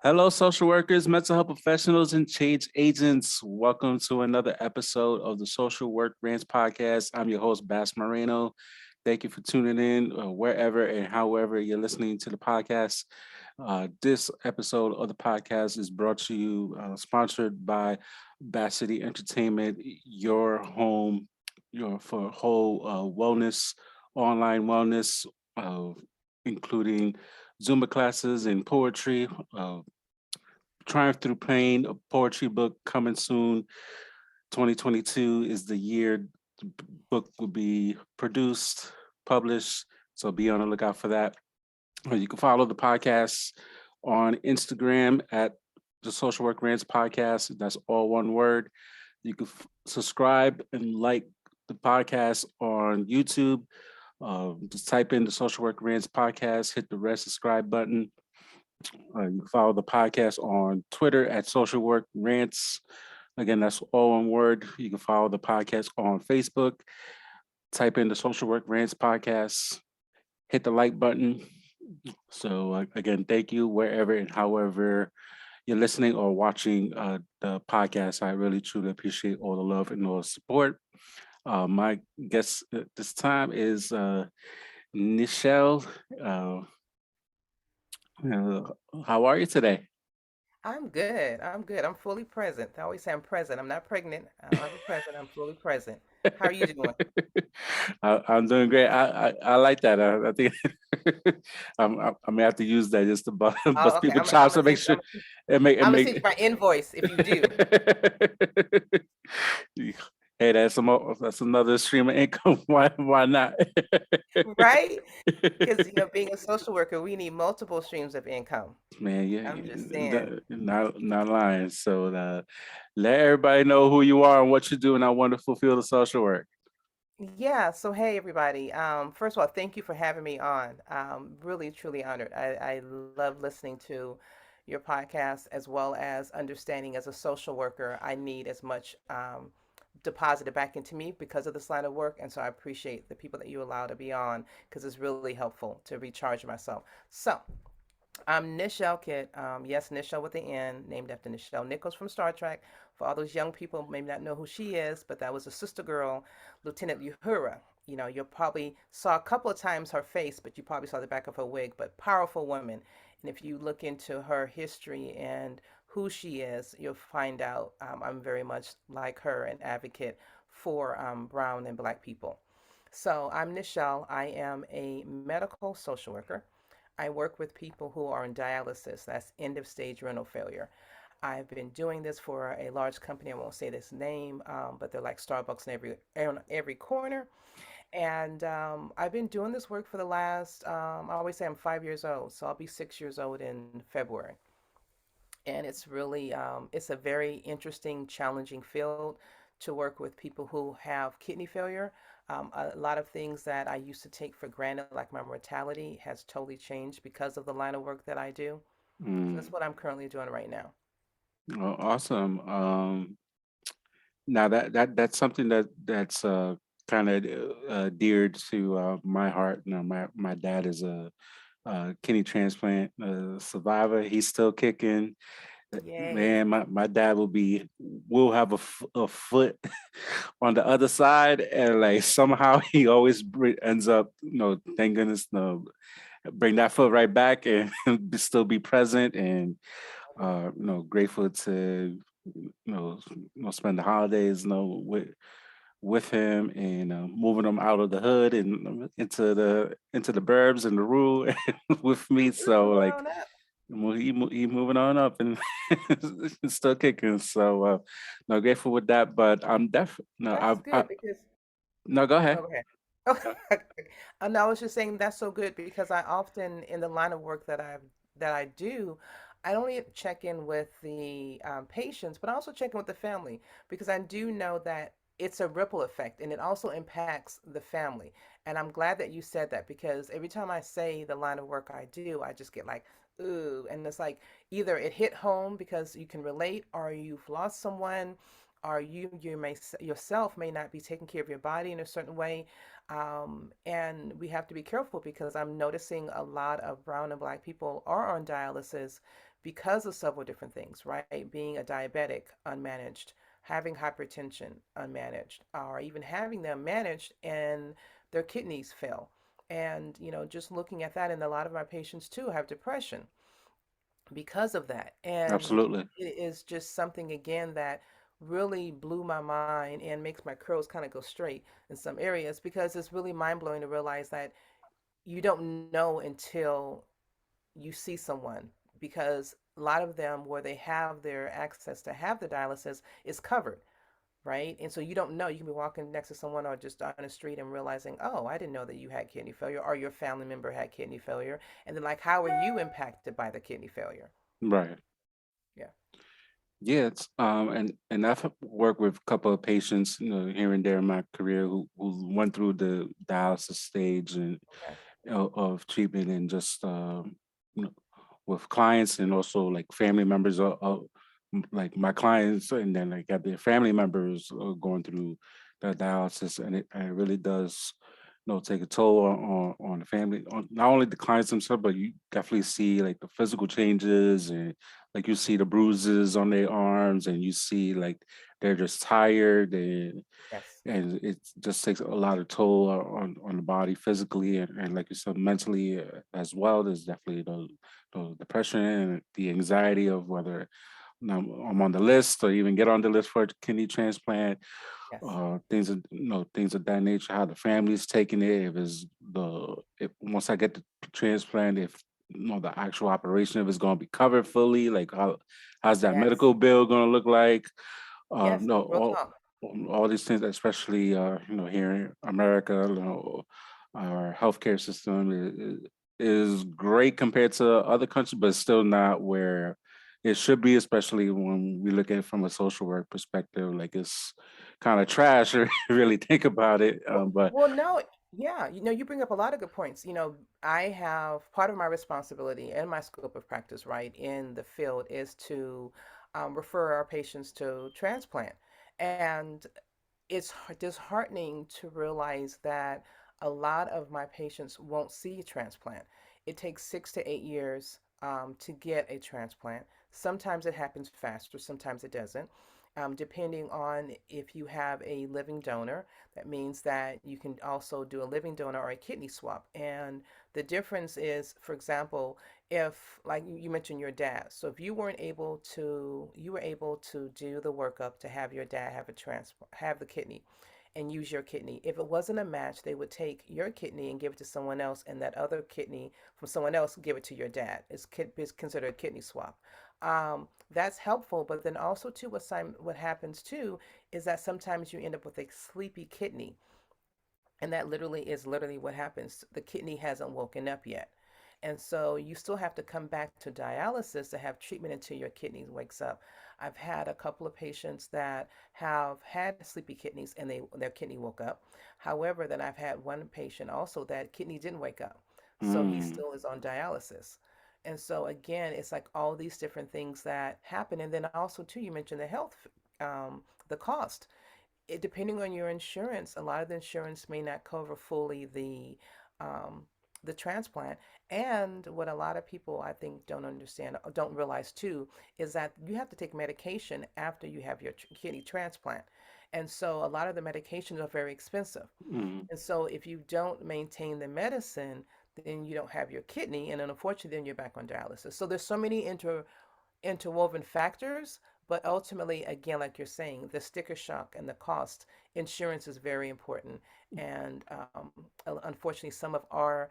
Hello, social workers, mental health professionals, and change agents. Welcome to another episode of the Social Work Rants podcast. I'm your host, Bass Moreno. Thank you for tuning in wherever and however you're listening to the podcast. This episode of the podcast is brought to you, sponsored by Bass City Entertainment, your home, your for whole wellness, online wellness, uh, including Zumba classes and poetry. Triumph Through Pain, a poetry book coming soon. 2022 is the year the book will be produced, published. So be on the lookout for that. You can follow the podcast on Instagram at the Social Work Rants Podcast. That's all one word. You can subscribe and like the podcast on YouTube. Just type in the Social Work Rants Podcast, hit the red subscribe button. You can follow the podcast on Twitter at Social Work Rants. Again, that's all one word. You can follow the podcast on Facebook. Type in the Social Work Rants podcast. Hit the like button. So again, thank you wherever and however you're listening or watching the podcast. I really truly appreciate all the love and all the support. My guest this time is Nichelle. Uh, how are you today? I'm good. I'm good. I'm fully present. I always say I'm present. I'm not pregnant. I don't have a present. I'm fully present. How are you doing? I'm doing great. I like that. I think I may have to use that just to bust, Oh, bust okay. people chops to make sure it I'm gonna make. send you my invoice if you do. Hey, that's another stream of income. Why not? Right? Because being a social worker, we need multiple streams of income. Man, I'm just saying. not lying. So let everybody know who you are and what you do in that wonderful field of social work. Yeah, so hey everybody. First of all, thank you for having me on. Really, truly honored. I love listening to your podcast as well as understanding as a social worker, I need as much deposited back into me because of this line of work. And so I appreciate the people that you allow to be on because it's really helpful to recharge myself. So I'm Nichelle Kitt. Yes, Nichelle with the N, named after Nichelle Nichols from Star Trek. For all those young people, maybe not know who she is, but that was a sister girl, Lieutenant Uhura. You probably saw a couple of times her face, but you probably saw the back of her wig. But powerful woman, and if you look into her history and who she is, you'll find out I'm very much like her, an advocate for brown and black people. So I'm Nichelle. I am a medical social worker. I work with people who are in dialysis, that's end of stage renal failure. I've been doing this for a large company. I won't say this name, but they're like Starbucks in every corner. And I've been doing this work for the last, I always say I'm 5 years old, so I'll be 6 years old in February. And it's really, it's a very interesting, challenging field to work with people who have kidney failure. A lot of things that I used to take for granted, like my mortality, has totally changed because of the line of work that I do. So Mm, that's what I'm currently doing right now. awesome. Now that's something that's kind of dear to my heart. My dad is a kidney transplant survivor. He's still kicking. Yay. Man, my dad will have a foot on the other side, and like somehow he always ends up, thank goodness, no, bring that foot right back and still be present and grateful to spend the holidays with him and moving him out of the hood and into the burbs and the rural with me. So Moving like on up. he moving on up and still kicking. So no, grateful with that. But I'm definitely no, That's I good because, no, go oh, ahead. go ahead. Uh, No, I was just saying that's so good because I often, in the line of work that I do, I don't only check in with the patients, but I also check in with the family because I do know that it's a ripple effect and it also impacts the family. And I'm glad that you said that because every time I say the line of work I do, I just get like, ooh, and it's like either it hit home because you can relate, or you've lost someone, or you yourself may not be taking care of your body in a certain way. And we have to be careful because I'm noticing a lot of brown and black people are on dialysis because of several different things, right? Being a diabetic, unmanaged, having hypertension, unmanaged, or even having them managed and their kidneys fail. And, just looking at that, and a lot of my patients too have depression because of that. And Absolutely. it is just something, again, that really blew my mind and makes my curls kind of go straight in some areas because it's really mind blowing to realize that you don't know until you see someone, because a lot of them where they have their access to have the dialysis is covered, right? And so you don't know. You can be walking next to someone or just on the street and realizing, oh, I didn't know that you had kidney failure, or your family member had kidney failure. And then, like, how are you impacted by the kidney failure? Right. Yeah. Yeah, and I've worked with a couple of patients, here and there in my career who went through the dialysis stage and Okay. of treatment, and just you know, with clients and also like family members of like my clients, and then like got their family members going through the dialysis, and it really does take a toll on the family, on not only the clients themselves, but you definitely see like the physical changes, and like you see the bruises on their arms, and you see like they're just tired, Yes. and it just takes a lot of toll on the body physically, and like you said, mentally as well. There's definitely the depression and the anxiety of whether I'm on the list or even get on the list for a kidney transplant, Yes. things of that nature. How the family's taking it, if once I get the transplant, if the actual operation, if it's going to be covered fully, like how's that Yes. medical bill going to look like? Yes. No, Real talk. all these things, especially here in America, our healthcare system is great compared to other countries, but still not where it should be, especially when we look at it from a social work perspective. Like it's kind of trash, if you really think about it. But Well, no, yeah, you bring up a lot of good points. I have part of my responsibility and my scope of practice, right, in the field is to refer our patients to transplant. And it's disheartening to realize that a lot of my patients won't see a transplant. It takes 6 to 8 years to get a transplant. Sometimes it happens faster, sometimes it doesn't. Depending on if you have a living donor, that means that you can also do a living donor or a kidney swap. And the difference is, for example, if, like you mentioned, your dad. So if you were able to do the workup to have your dad have the kidney and use your kidney. If it wasn't a match, they would take your kidney and give it to someone else, and that other kidney from someone else give it to your dad. It's considered a kidney swap. That's helpful, but then also too, what happens too is that sometimes you end up with a sleepy kidney, and that literally what happens. The kidney hasn't woken up yet. And so you still have to come back to dialysis to have treatment until your kidney wakes up. I've had a couple of patients that have had sleepy kidneys and their kidney woke up. However, then I've had one patient also that kidney didn't wake up. So he mm, still is on dialysis. And so again, it's like all these different things that happen. And then also too, you mentioned the cost. Depending on your insurance, a lot of the insurance may not cover fully um, the transplant. And what a lot of people, I think, don't understand or don't realize too is that you have to take medication after you have your kidney transplant. And so a lot of the medications are very expensive. mm, And so if you don't maintain the medicine, then you don't have your kidney, and then unfortunately, then you're back on dialysis. So there's so many interwoven factors, but ultimately, again, like you're saying, the sticker shock and the cost, insurance is very important. And unfortunately, some of our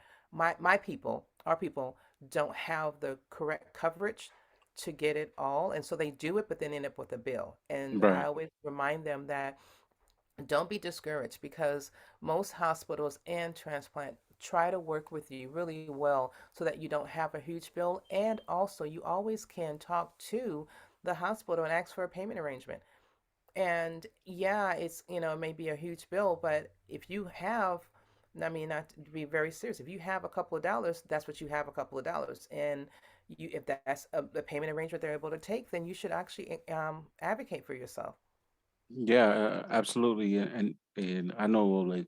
people don't have the correct coverage to get it all. And so they do it, but then end up with a bill. And I right, always remind them that don't be discouraged because most hospitals and transplant try to work with you really well so that you don't have a huge bill. And also, you always can talk to the hospital and ask for a payment arrangement. And yeah, it may be a huge bill, but if you have, I mean, not to be very serious, if you have a couple of dollars, that's what you have, a couple of dollars. And if that's a payment arrangement they're able to take, then you should actually advocate for yourself. yeah, absolutely, and I know like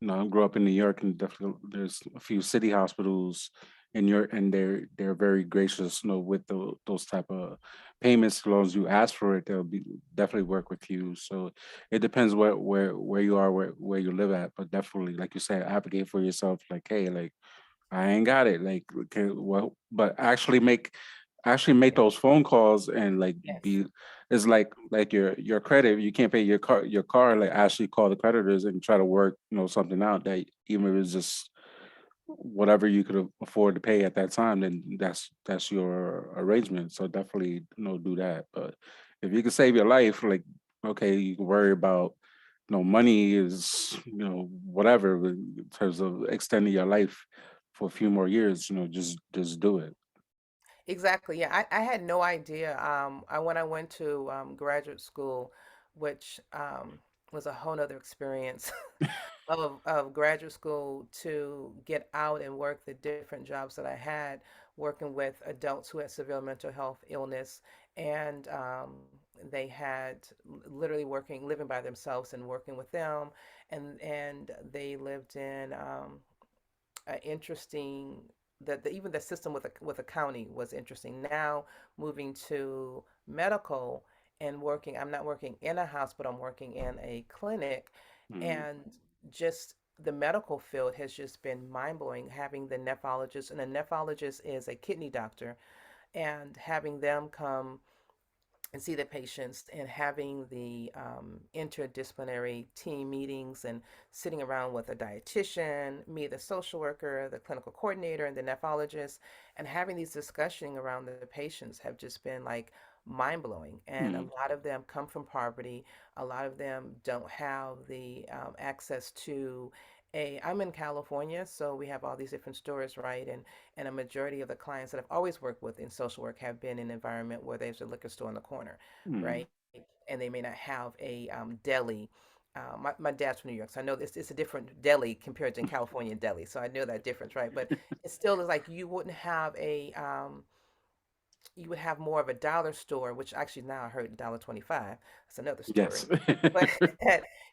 I grew up in New York, and definitely there's a few city hospitals in New York, and they're very gracious, with those type of payments. As long as you ask for it, they'll be definitely work with you. So it depends where you are, where you live at, but definitely, like you said, advocate for yourself. Like, hey, like I ain't got it. Like, okay, well, but actually make Yeah. those phone calls and like Yes. be it's like your credit. You can't pay your car. Like actually call the creditors and try to work something out that even if it's just whatever you could afford to pay at that time, then that's your arrangement. So definitely do that. But if you can save your life, like okay, you can worry about money is whatever in terms of extending your life for a few more years. Just do it. Exactly. Yeah, I had no idea. When I went to graduate school, which was a whole nother experience of graduate school to get out and work the different jobs that I had, working with adults who had severe mental health illness, and they had literally working, living by themselves and working with them, and they lived in interesting even the system with a county was interesting. Now moving to medical and working, I'm not working in a hospital, I'm working in a clinic, Mm, and just the medical field has just been mind blowing. Having the nephrologist, and a nephrologist is a kidney doctor, and having them come and see the patients and having the interdisciplinary team meetings and sitting around with a dietitian, me, the social worker, the clinical coordinator, and the nephrologist, and having these discussions around the patients have just been like mind blowing. And a mm, lot of them come from poverty. A lot of them don't have the access to I'm in California, so we have all these different stores, right? And a majority of the clients that I've always worked with in social work have been in an environment where there's a liquor store in the corner, mm. right? And they may not have a deli. My dad's from New York, so I know it's a different deli compared to California deli, so I know that difference, right? But it still is like you wouldn't have you would have more of a dollar store, which actually now I heard $1.25. That's another Yes. story. But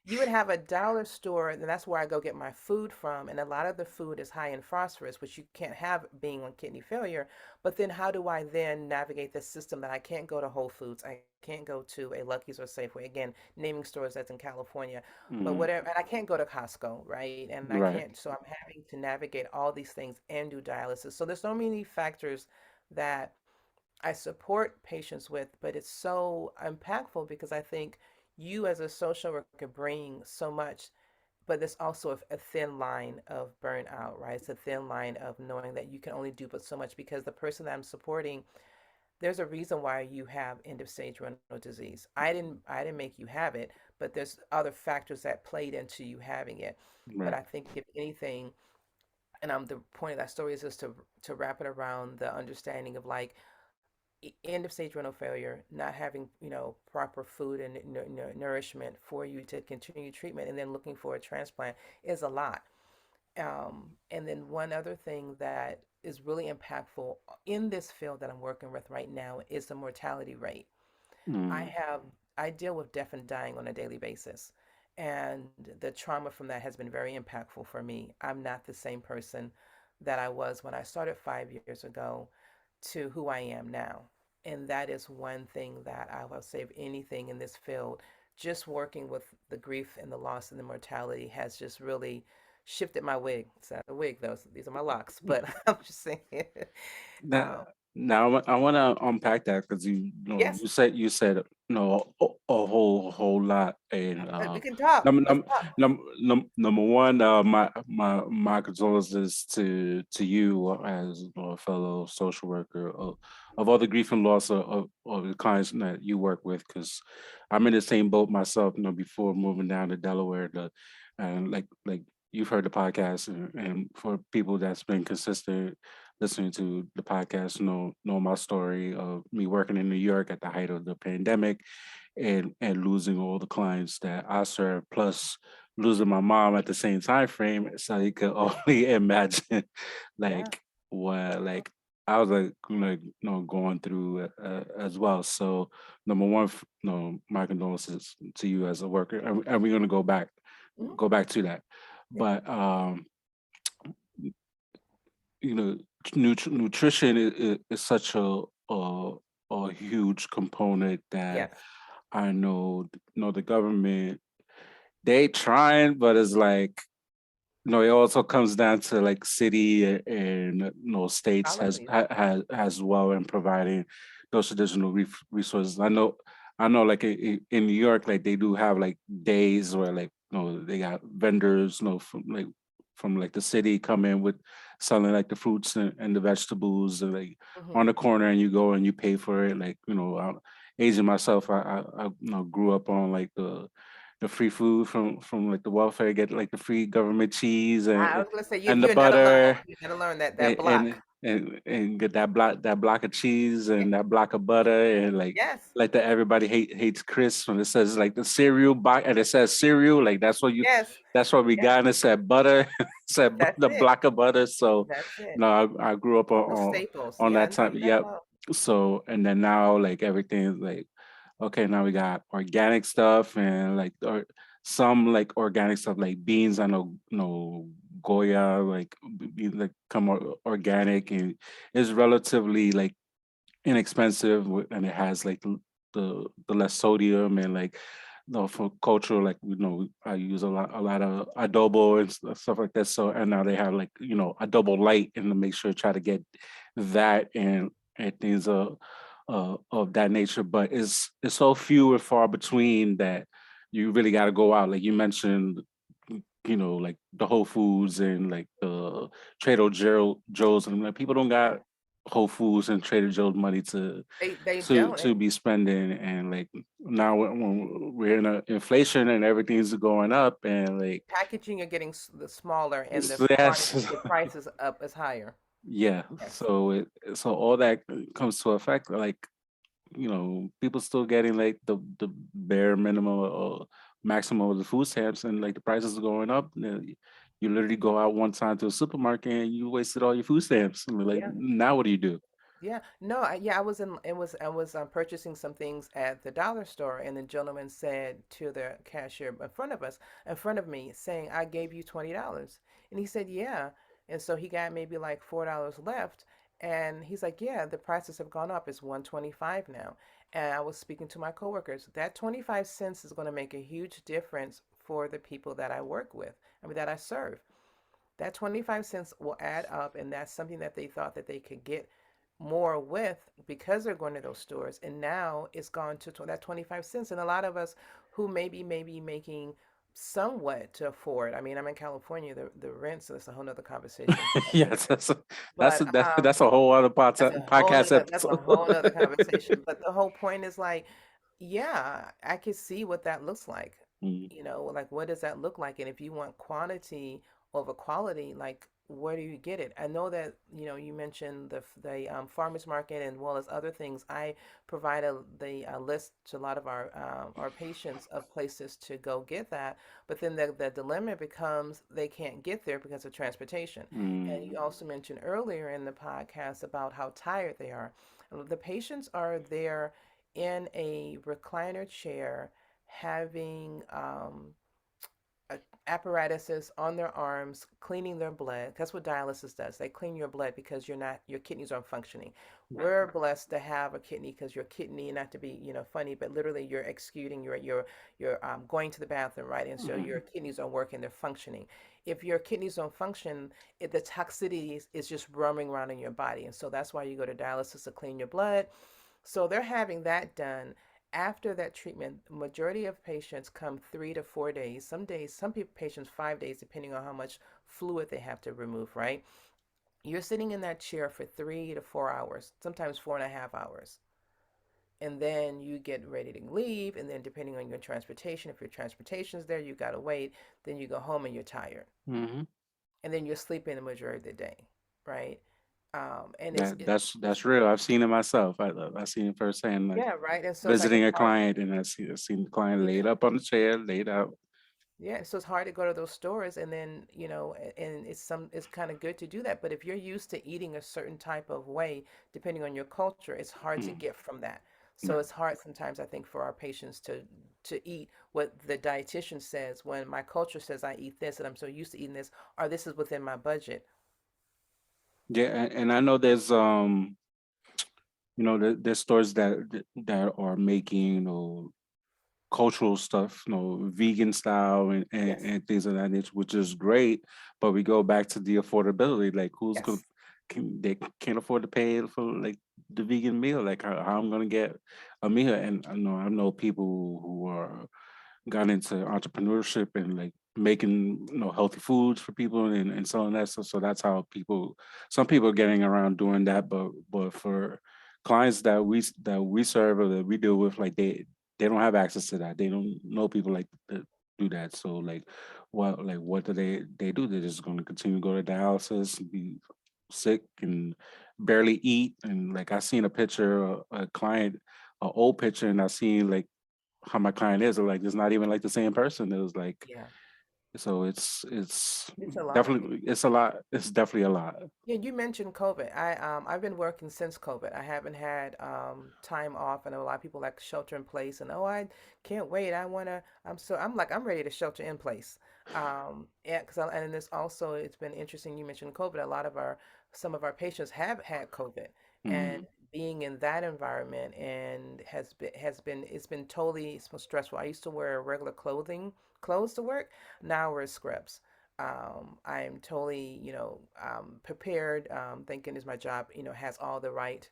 you would have a dollar store, and that's where I go get my food from. And a lot of the food is high in phosphorus, which you can't have being on kidney failure. But then how do I then navigate the system that I can't go to Whole Foods, I can't go to a Lucky's or Safeway, again, naming stores that's in California, but Mm, whatever, and I can't go to Costco, right? And I right. can't, so I'm having to navigate all these things and do dialysis. So there's so many factors that I support patients with, but it's so impactful because I think you as a social worker bring so much, but there's also a thin line of burnout, right? It's a thin line of knowing that you can only do but so much because the person that I'm supporting, there's a reason why you have end of stage renal disease. I didn't make you have it, but there's other factors that played into you having it. But Right. I think if anything, and the point of that story is just to wrap it around the understanding of like end of stage renal failure, not having proper food and nourishment for you to continue treatment, and then looking for a transplant is a lot. And then one other thing that is really impactful in this field that I'm working with right now is the mortality rate. I Mm, have I deal with death and dying on a daily basis. And the trauma from that has been very impactful for me. I'm not the same person that I was when I started 5 years ago to who I am now. And that is one thing that I will say of anything in this field, just working with the grief and the loss and the mortality has just really shifted my wig. It's not a wig, though. These are my locks, but I'm just saying. Now, um, I want to unpack that because yes, you said a whole lot, and we can talk. Let's talk. number one, my condolences to you as a fellow social worker of all the grief and loss of the clients that you work with, because I'm in the same boat myself. Before moving down to Delaware, and like you've heard the podcast, and for people that's been consistent listening to the podcast know my story of me working in New York at the height of the pandemic and losing all the clients that I serve, plus losing my mom at the same time frame. So you could only imagine Yeah. like what like I was going through as well. So number one, my condolences to you as a worker, and we're gonna go back Mhm. to that. Yeah. But you know, nutrition is such a huge component that Yes. I know the government, they trying, but it's like, no, it also comes down to like city and states Policies. has as well in providing those additional resources. I know, like in New York, like they do have like days where like they got vendors, from like the city come in with selling like the fruits and the vegetables, and like Hmm. on the corner, and you go and you pay for it. Like Asian myself, I grew up on like the free food from like the welfare, get like the free government cheese I was gonna say and the you gotta learn. butter You gotta learn that and block. get that block of cheese Yeah. and that block of butter, and Yes. like the everybody hates Chris when it says like the cereal box, and it says cereal, like Yes. that's what we Yes. got, and it said butter. Said That's the it. block of butter. So That's it. I grew up Those staples. on Yeah, I that know time. you gotta Yep. know. So and then now like everything is like, okay, now we got organic stuff, and like or some like organic stuff like beans. I know Goya like like come organic, and it's relatively like inexpensive, and it has like the less sodium, and like for cultural, like I use a lot of adobo and stuff like that. So and now they have like adobo light, and to make sure try to get that and things of that nature. But it's so few and far between that you really got to go out, like you mentioned, like the Whole Foods and like the Joe's, and like people don't Yeah. got Whole Foods and Trader Joe's money They don't. to be spending, and like now when we're in a inflation and everything's going up, and like Packaging are getting the smaller and the so quantity, that's the prices up is higher. yeah, Yes. so so all that comes to effect, like people still getting like the bare minimum or maximum of the food stamps, and like the prices are going up. And then you literally go out one time to a supermarket and you wasted all your food stamps. And like, Yeah. now what do you do? Yeah, no, yeah, I was in. It was I was purchasing some things at the dollar store, and the gentleman said to the cashier in front of me, saying, "I gave you $20," and he said, "Yeah," and so he got maybe like $4 left, and he's like, "Yeah, the prices have gone up. It's 125 now." And I was speaking to my coworkers. That 25 cents is going to make a huge difference for the people that I work with. I mean, that I serve. That 25 cents will add up, and that's something that they thought that they could get more with because they're going to those stores, and now it's gone to that 25 cents. And a lot of us who maybe making somewhat to afford, I mean, I'm in California, the rent, so that's a whole nother conversation. Yes, But that's a whole other podcast that's a episode. whole nother conversation. But the whole point is like, yeah, I can see what that looks like. Mm, Like what does that look like? And if you want quantity over quality, like where do you get it? I know that, you mentioned the farmers market and well as other things. I provide the list to a lot of our patients of places to go get that. But then the dilemma becomes they can't get there because of transportation. And mm, you also mentioned earlier in the podcast about how tired they are. The patients are there in a recliner chair having a- apparatuses on their arms cleaning their blood. That's what dialysis does. They clean your blood because your kidneys aren't functioning. We're blessed to have a kidney because your kidney, not to be funny, but literally you're executing, you're going to the bathroom, right? And so your mm, kidneys are working, they're functioning. If your kidneys don't function, the toxicity is just roaming around in your body, and so that's why you go to dialysis to clean your blood. So they're having that done. After that treatment, majority of patients come 3 to 4 days. Some days, some people, patients 5 days, depending on how much fluid they have to remove, right? You're sitting in that chair for 3 to 4 hours, sometimes 4.5 hours. And then you get ready to leave. And then depending on your transportation, if your transportation's there, you got to wait. Then you go home and you're tired. mhm. And then you're sleeping the majority of the day, right? And That's real. I've seen it myself. I've seen it firsthand. Like yeah, right. And so it's like visiting it's a hard. client, and I've seen the client Yeah. laid up on the chair, laid out. Yeah, so it's hard to go to those stores, and then, and it's kind of good to do that. But if you're used to eating a certain type of way, depending on your culture, it's hard to Mm, get from that. So it's hard sometimes, I think, for our patients to eat what the dietitian says when my culture says I eat this and I'm so used to eating this, or this is within my budget. Yeah, and I know there's there's stores that are making, cultural stuff, vegan style Yes. and things of that nature, which is great. But we go back to the affordability. Like, who's gonna Yes. they can't afford to pay for like the vegan meal? Like, how I'm gonna get a meal? And I know people who are got into entrepreneurship and like making healthy foods for people and selling that stuff. So that's how some people are getting around doing that. But for clients that we serve or that we deal with, like they don't have access to that. They don't know people like that do that. So what do they do? They're just going to continue to go to dialysis, be sick and barely eat. And like I seen a picture, a client, an old picture, and I seen like how my client is. Like it's not even like the same person. It was like Yeah. so it's It's a lot. definitely it's a lot. It's definitely a lot. Yeah, you mentioned COVID. I've been working since COVID. I haven't had time off. I know a lot of people like shelter in place and oh I can't wait. I'm ready to shelter in place. Yeah, and this also it's been interesting. You mentioned COVID. Some of our patients have had COVID and Mm, being in that environment and has been it's been totally so stressful. I used to wear regular clothes to work. Now I wear scrubs. I'm totally, prepared, thinking is my job, has all the right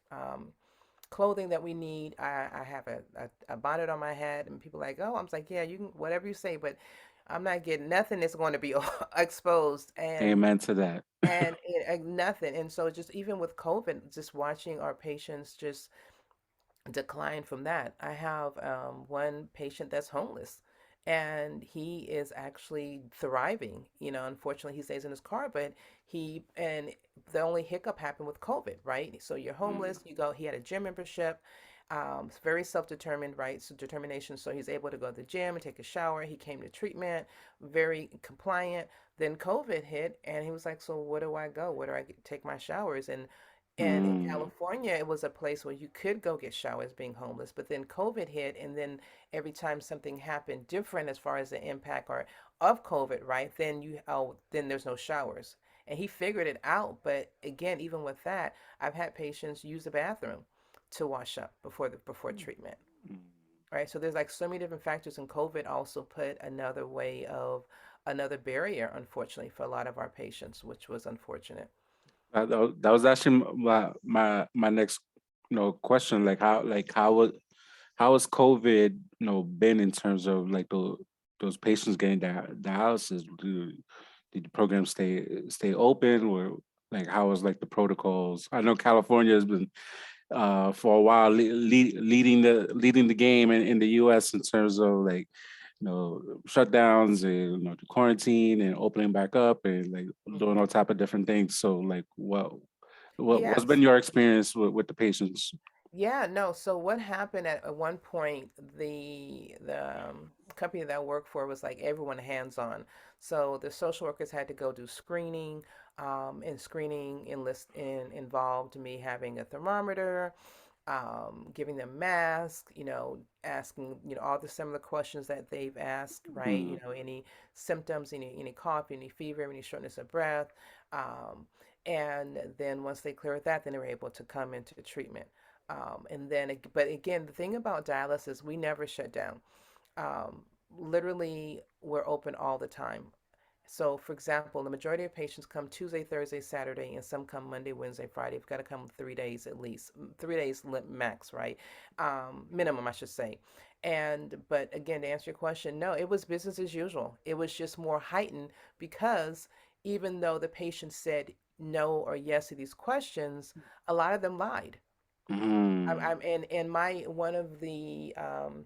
clothing that we need. I have a bonnet on my head, and people like, oh, I'm like, yeah, you can, whatever you say, but I'm not getting nothing that's going to be exposed. amen to that. And nothing. And so just even with COVID, just watching our patients just decline from that. I have one patient that's homeless and he is actually thriving. Unfortunately, he stays in his car, but and the only hiccup happened with COVID, right? So you're Mm, homeless, he had a gym membership, very self determined, right? So determination. So he's able to go to the gym and take a shower. He came to treatment, very compliant. Then COVID hit, and he was like, "So where do I go? Where do I take my showers?" And in mm, California, it was a place where you could go get showers being homeless. But then COVID hit, and then every time something happened different as far as the impact or of COVID, right? Then there's no showers. And he figured it out. But again, even with that, I've had patients use the bathroom to wash up before treatment. mm. Right. So there's like so many different factors, and COVID also put another barrier, unfortunately, for a lot of our patients, which was unfortunate. That was actually my next question. How has COVID been in terms of like those patients getting dialysis? Did the program stay open, or like how was like the protocols? I know California has been for a while leading the game in the U.S. in terms of like shutdowns and the quarantine and opening back up and like doing Hmm. all type of different things. So like what's been Yes. your experience with the patients? Yeah, no. So what happened at one point, the company that I worked for was like everyone hands-on. So the social workers had to go do screening, and screening involved me having a thermometer, giving them masks, asking, all the similar questions that they've asked, right? Mm, Any symptoms, any cough, any fever, any shortness of breath. Um, and then once they cleared that, then they were able to come into treatment. But again, the thing about dialysis, we never shut down. Um, Literally, we're open all the time. So, for example, the majority of patients come Tuesday, Thursday, Saturday, and some come Monday, Wednesday, Friday. You've got to come 3 days at least, 3 days max, right? Minimum, I should say. But again, to answer your question, no, it was business as usual. It was just more heightened because even though the patient said no or yes to these questions, a lot of them lied. I'm mm, and my one of the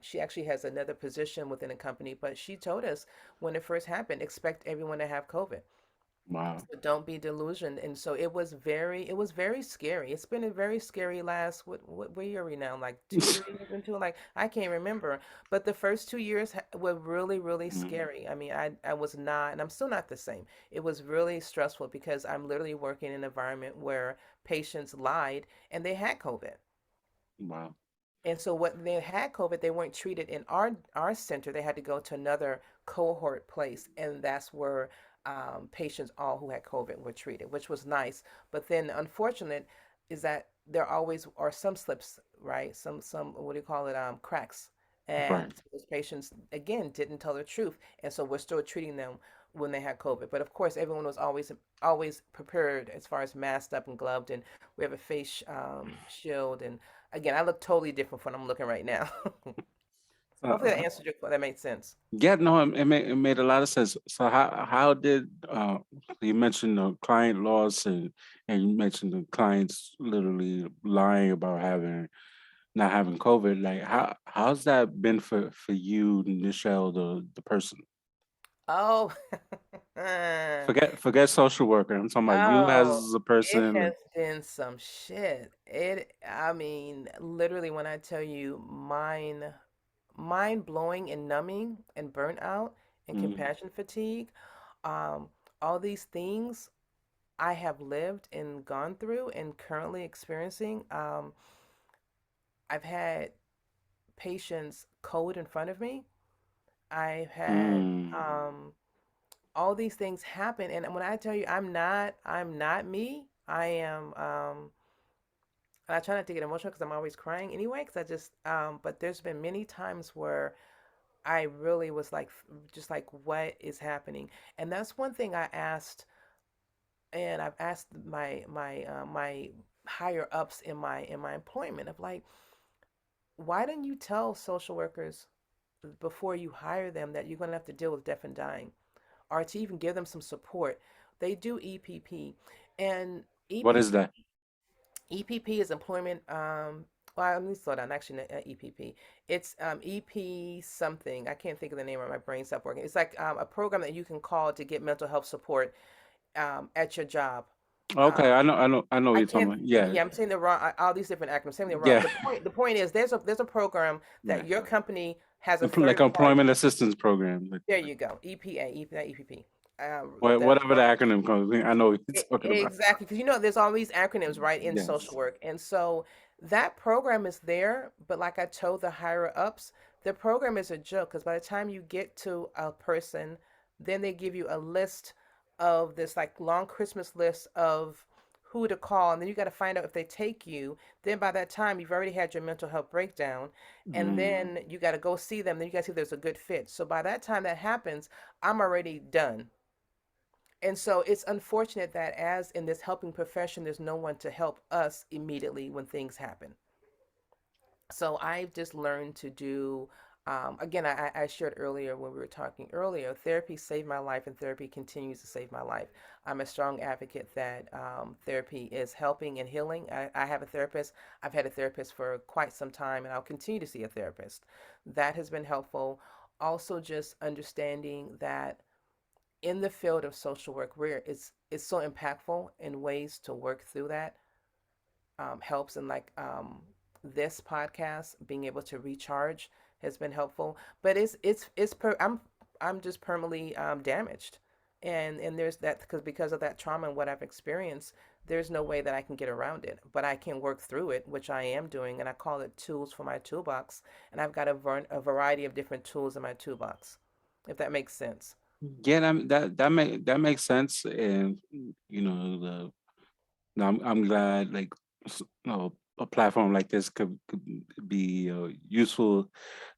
she actually has another position within the company, but she told us when it first happened, expect everyone to have COVID. wow. So don't be delusioned. And so it was very scary. It's been a very scary last what year are we now? Like 2 3 years into it? Like I can't remember. But the first 2 years were really, really Mm, scary. I mean, I was not, and I'm still not the same. It was really stressful because I'm literally working in an environment where patients lied and they had COVID. wow. And so when they had COVID, they weren't treated in our center. They had to go to another cohort place, and that's where patients all who had COVID were treated, which was nice. But then, unfortunate is that there always are some slips, right? Some what do you call it? Cracks. Right. And those patients again didn't tell the truth, and so we're still treating them when they had COVID. But of course, everyone was always prepared as far as masked up and gloved, and we have a face shield. And again, I look totally different from what I'm looking right now. Hopefully that Uh, answered your that made sense. yeah, no, it made a lot of sense. So how did you mentioned the client loss and you mentioned the clients literally lying about having not having COVID. Like how's that been for you, Nichelle, the person? Oh, Forget social worker. I'm talking about you oh, as a it person. has Like, been some shit. I mean, literally, when I tell you mind blowing and numbing and burnt out and mm, compassion fatigue, um, all these things I have lived and gone through and currently experiencing. I've had patients code in front of me. I've had mm, all these things happen, and when I tell you I'm not me. I am and I try not to get emotional because I'm always crying anyway, because I just but there's been many times where I really was like just like what is happening. And that's one thing I asked, and I've asked my higher ups in my employment of like, why don't you tell social workers before you hire them that you're going to have to deal with death and dying, or to even give them some support? They do EPP, and what is EPP that? EPP is employment. Well, let me slow down. Actually, not EPP. It's EP something. I can't think of the name, or my brain stopped working. It's like a program that you can call to get mental health support at your job. Okay, Um, I know what I you're talking can't. about. Yeah, Yeah, I'm saying the wrong. All these different acronyms. Saying the wrong. yeah, The point is there's a program yeah. that your company has a Like third party. employment assistance program. Like, There you go. EPA. Not EPP. The whatever the acronym comes. I know what you're talking about. Exactly, because there's all these acronyms, right, in social Yes. work. And so that program is there, but like I told the higher ups, the program is a joke because by the time you get to a person, then they give you a list of this like long Christmas list of who to call, and then you got to find out if they take you. Then by that time, you've already had your mental health breakdown, and Mm. then you got to go see them. Then you got to see if there's a good fit. So by that time that happens, I'm already done. And so it's unfortunate that as in this helping profession, there's no one to help us immediately when things happen. So I've just learned to do, again, I shared earlier when we were talking earlier, therapy saved my life and therapy continues to save my life. I'm a strong advocate that therapy is helping and healing. I have a therapist. I've had a therapist for quite some time and I'll continue to see a therapist. That has been helpful. Also, just understanding that in the field of social work, where it's so impactful in ways to work through that helps. And like this podcast, being able to recharge has been helpful. But I'm just permanently damaged, and there's that because of that trauma and what I've experienced. There's no way that I can get around it, but I can work through it, which I am doing, and I call it tools for my toolbox. And I've got a variety of different tools in my toolbox, if that makes sense. Yeah, that makes sense, and the no, I'm glad like a platform like this could be useful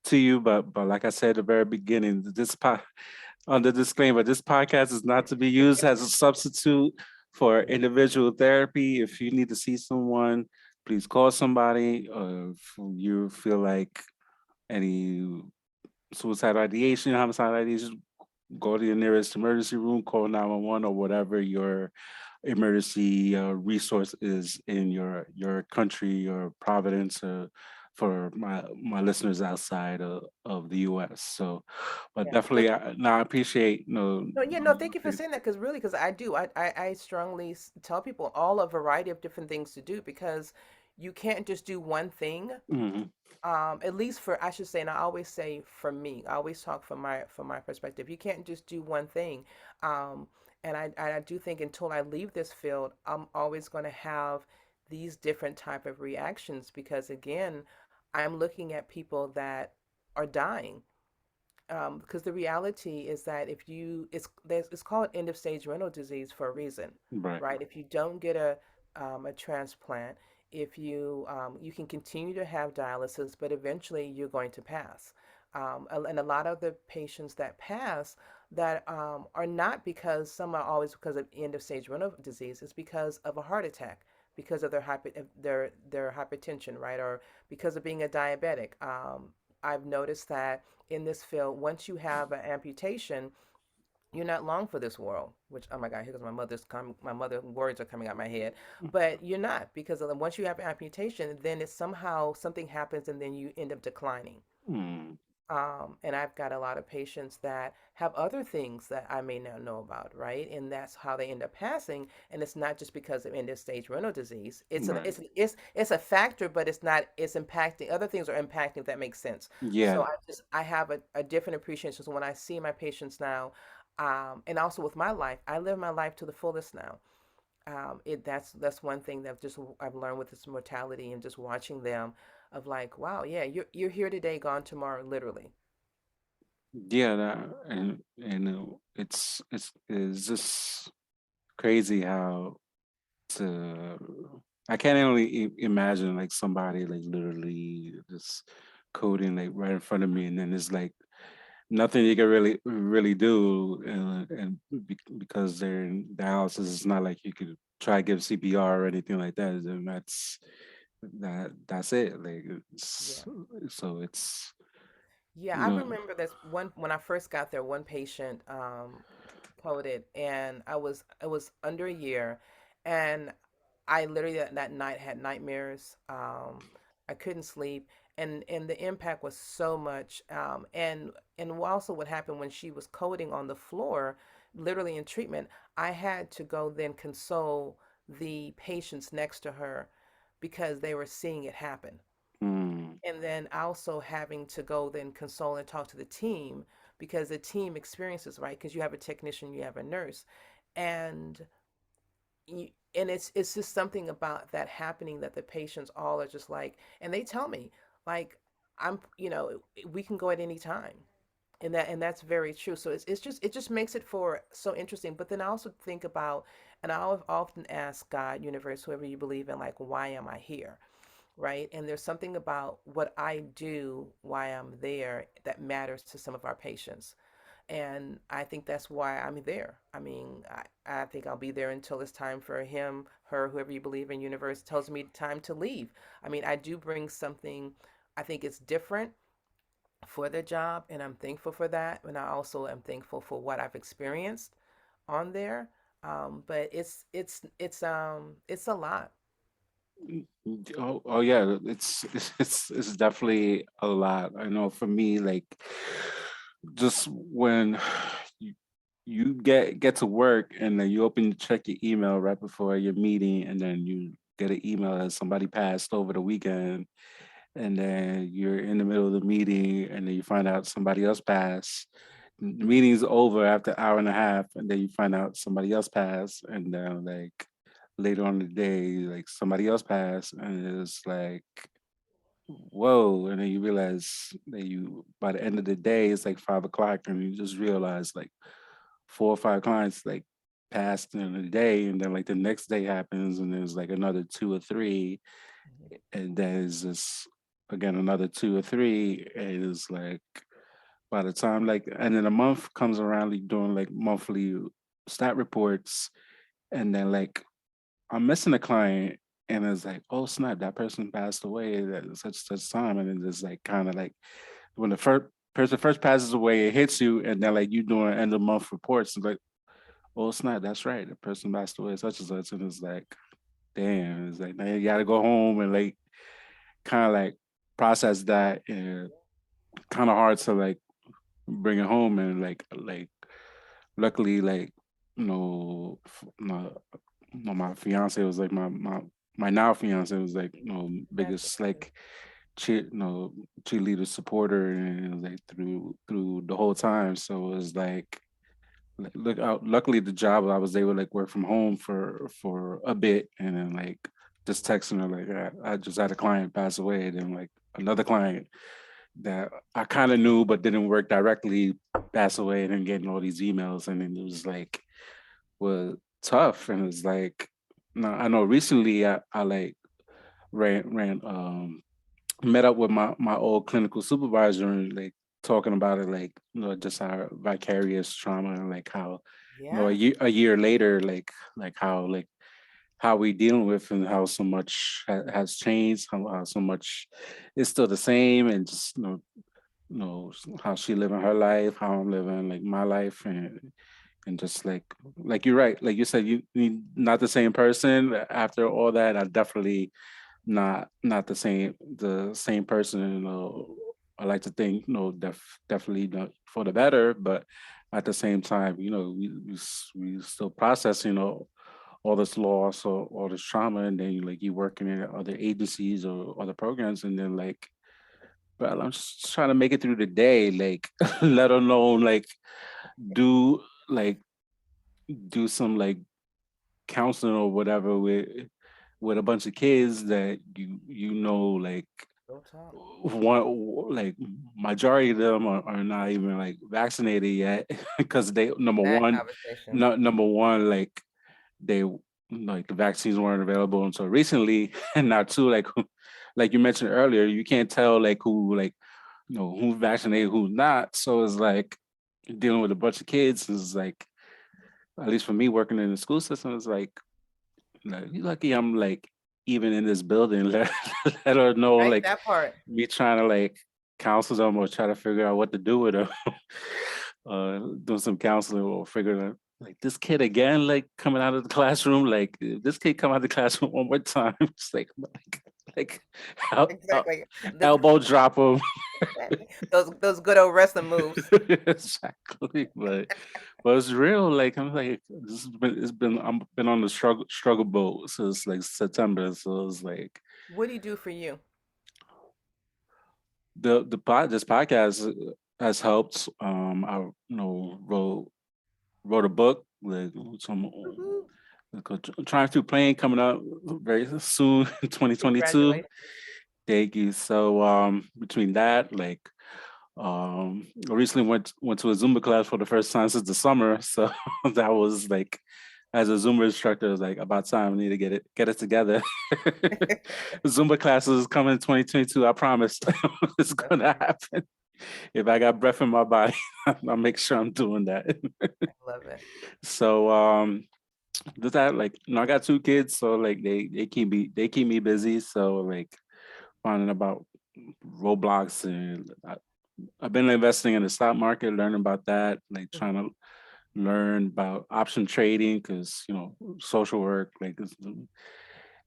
to you. But like I said at the very beginning, on the disclaimer, this podcast is not to be used as a substitute for individual therapy. If you need to see someone, please call somebody. Or if you feel like any suicidal ideation, homicide ideation, go to your nearest emergency room, call 911 or whatever your emergency resource is in your country or providence for my listeners outside of the US. So, but Yeah. So definitely, no, I appreciate no, yeah, no, thank you for saying that because really, because I do, I strongly tell people all a variety of different things to do because you can't just do one thing. Mhm. At least for I should say, and I always say for me, I always talk from my perspective. You can't just do one thing. Um, and I do think until I leave this field, I'm always going to have these different type of reactions because again, I'm looking at people that are dying. Because the reality is that if you it's called end of stage renal disease for a reason, Right. right? If you don't get a transplant, if you can continue to have dialysis, but eventually you're going to pass. And a lot of the patients that pass that are not because some are always because of end of stage renal disease, it's because of a heart attack, because of their hypertension, right, or because of being a diabetic. I've noticed that in this field, once you have an amputation, you're not long for this world. Which, oh my God, here goes my mother words are coming out my head. But you're not, because once you have amputation, then it's somehow something happens and then you end up declining. Mm, And I've got a lot of patients that have other things that I may not know about, right? And that's how they end up passing. And it's not just because of end stage renal disease. right. It's a factor, but it's not. It's impacting other things are impacting. If that makes sense. So Yeah. I have a different appreciation. So when I see my patients now, and also with my life, I live my life to the fullest now. That's one thing that I've learned with this mortality and just watching them of like, wow, yeah, you're here today, gone tomorrow, literally. Yeah, it's just crazy how to I can't only imagine like somebody like literally just coding like right in front of me, and then it's like nothing you can really do, because they're in dialysis, it's not like you could try to give CPR or anything like that, and that's it. Like Yeah. so it's Yeah, you I know. remember this one when I first got there, one patient coded and it was under a year and I literally that night had nightmares. I couldn't sleep and the impact was so much. And also what happened when she was coding on the floor, literally in treatment, I had to go then console the patients next to her because they were seeing it happen. Mm, And then also having to go then console and talk to the team because the team experiences, right, because you have a technician, you have a nurse, and you, and it's just something about that happening that the patients all are just like, and they tell me like, we can go at any time. And that's very true. So it's just it just makes it for so interesting. But then I also think about, and often ask God, universe, whoever you believe in, like, why am I here? Right? And there's something about what I do, why I'm there, that matters to some of our patients. And I think that's why I'm there. I mean, I think I'll be there until it's time for him, her, whoever you believe in, universe tells me time to leave. I mean, I do bring something, I think it's different for the job, and I'm thankful for that. And I also am thankful for what I've experienced on there. But it's a lot. oh yeah, it's definitely a lot. I know for me, like just when you get to work and then you open check your email right before your meeting, and then you get an email that somebody passed over the weekend, and then you're in the middle of the meeting and then you find out somebody else passed. The meeting's over after an hour and a half, and then you find out somebody else passed, and then like later on in the day, like somebody else passed, and it's like, whoa. And then you realize that you by the end of the day it's like 5 o'clock, and you just realize like 4 or 5 clients like passed in a day, and then like the next day happens and there's like another two or three, Mhm. and then it's just again another two or three, and it's like by the time like, and then a month comes around, like doing like monthly stat reports, and then like I'm missing a client, and it's like, oh snap, that person passed away at such time, and then it's like kind of like when the first person first passes away, it hits you, and then like you doing end of month reports, and like, oh snap, that's right, the person passed away such and such, and it's like, damn, it's like now you gotta go home and like kind of like process that, and kind of hard to like bring it home, and like luckily like my my fiance was like my now fiance was like biggest Congratulations. like cheerleader supporter, and it was like through the whole time, so it was like look out, luckily the job I was able to like work from home for a bit, and then like just texting her like I just had a client pass away, and then like another client that I kind of knew but didn't work directly pass away, and then getting all these emails, and then it was like was tough, and it's like no, I know recently I like ran met up with my old clinical supervisor and like talking about it, like just our vicarious trauma and like how Yeah. a year later, like how we dealing with and how so much has changed, how so much is still the same, and just how she living her life, how I'm living like my life, and just like you're right, like you said, you not the same person after all that. I definitely not the same person. I like to think, definitely not for the better, but at the same time, we still process, all this loss or all this trauma, and then like you working in other agencies or other programs, and then like, well, I'm just trying to make it through the day, like let alone like do like do some like counseling or whatever with a bunch of kids that like Go talk. one like majority of them are not even like vaccinated yet because they That conversation. number one, like they like the vaccines weren't available until recently, and now two, like you mentioned earlier, you can't tell like who like who's vaccinated, who's not. So it's like dealing with a bunch of kids is like, at least for me working in the school system, is like, you lucky I'm like even in this building, let her know Right, like that part. me trying to like counsel them or try to figure out what to do with them. Do some counseling or figure out like this kid again, like coming out of the classroom, like if this kid come out of the classroom one more time, it's like Exactly. The, elbow drop him. exactly. Those good old wrestling moves. Exactly, but it's real. Like I'm like, I've been on the struggle boat since like September. So it's like What do you do for you? this podcast has helped. I wrote a book, like some Woohoo. like trying to plane coming up very soon in 2022. Congratulations. Thank you. So between that, like I recently went to a Zumba class for the first time since the summer. So that was like, as a Zumba instructor, it was like about time I need to get it together. Zumba classes is coming in 2022. I promise it's That's gonna right. happen. If I got breath in my body, I'll make sure I'm doing that. I love it. So does that, like, I got two kids, so like they keep me busy. So like finding about Roblox, and I've been investing in the stock market, learning about that, like trying Mhm. to learn about option trading because social work, like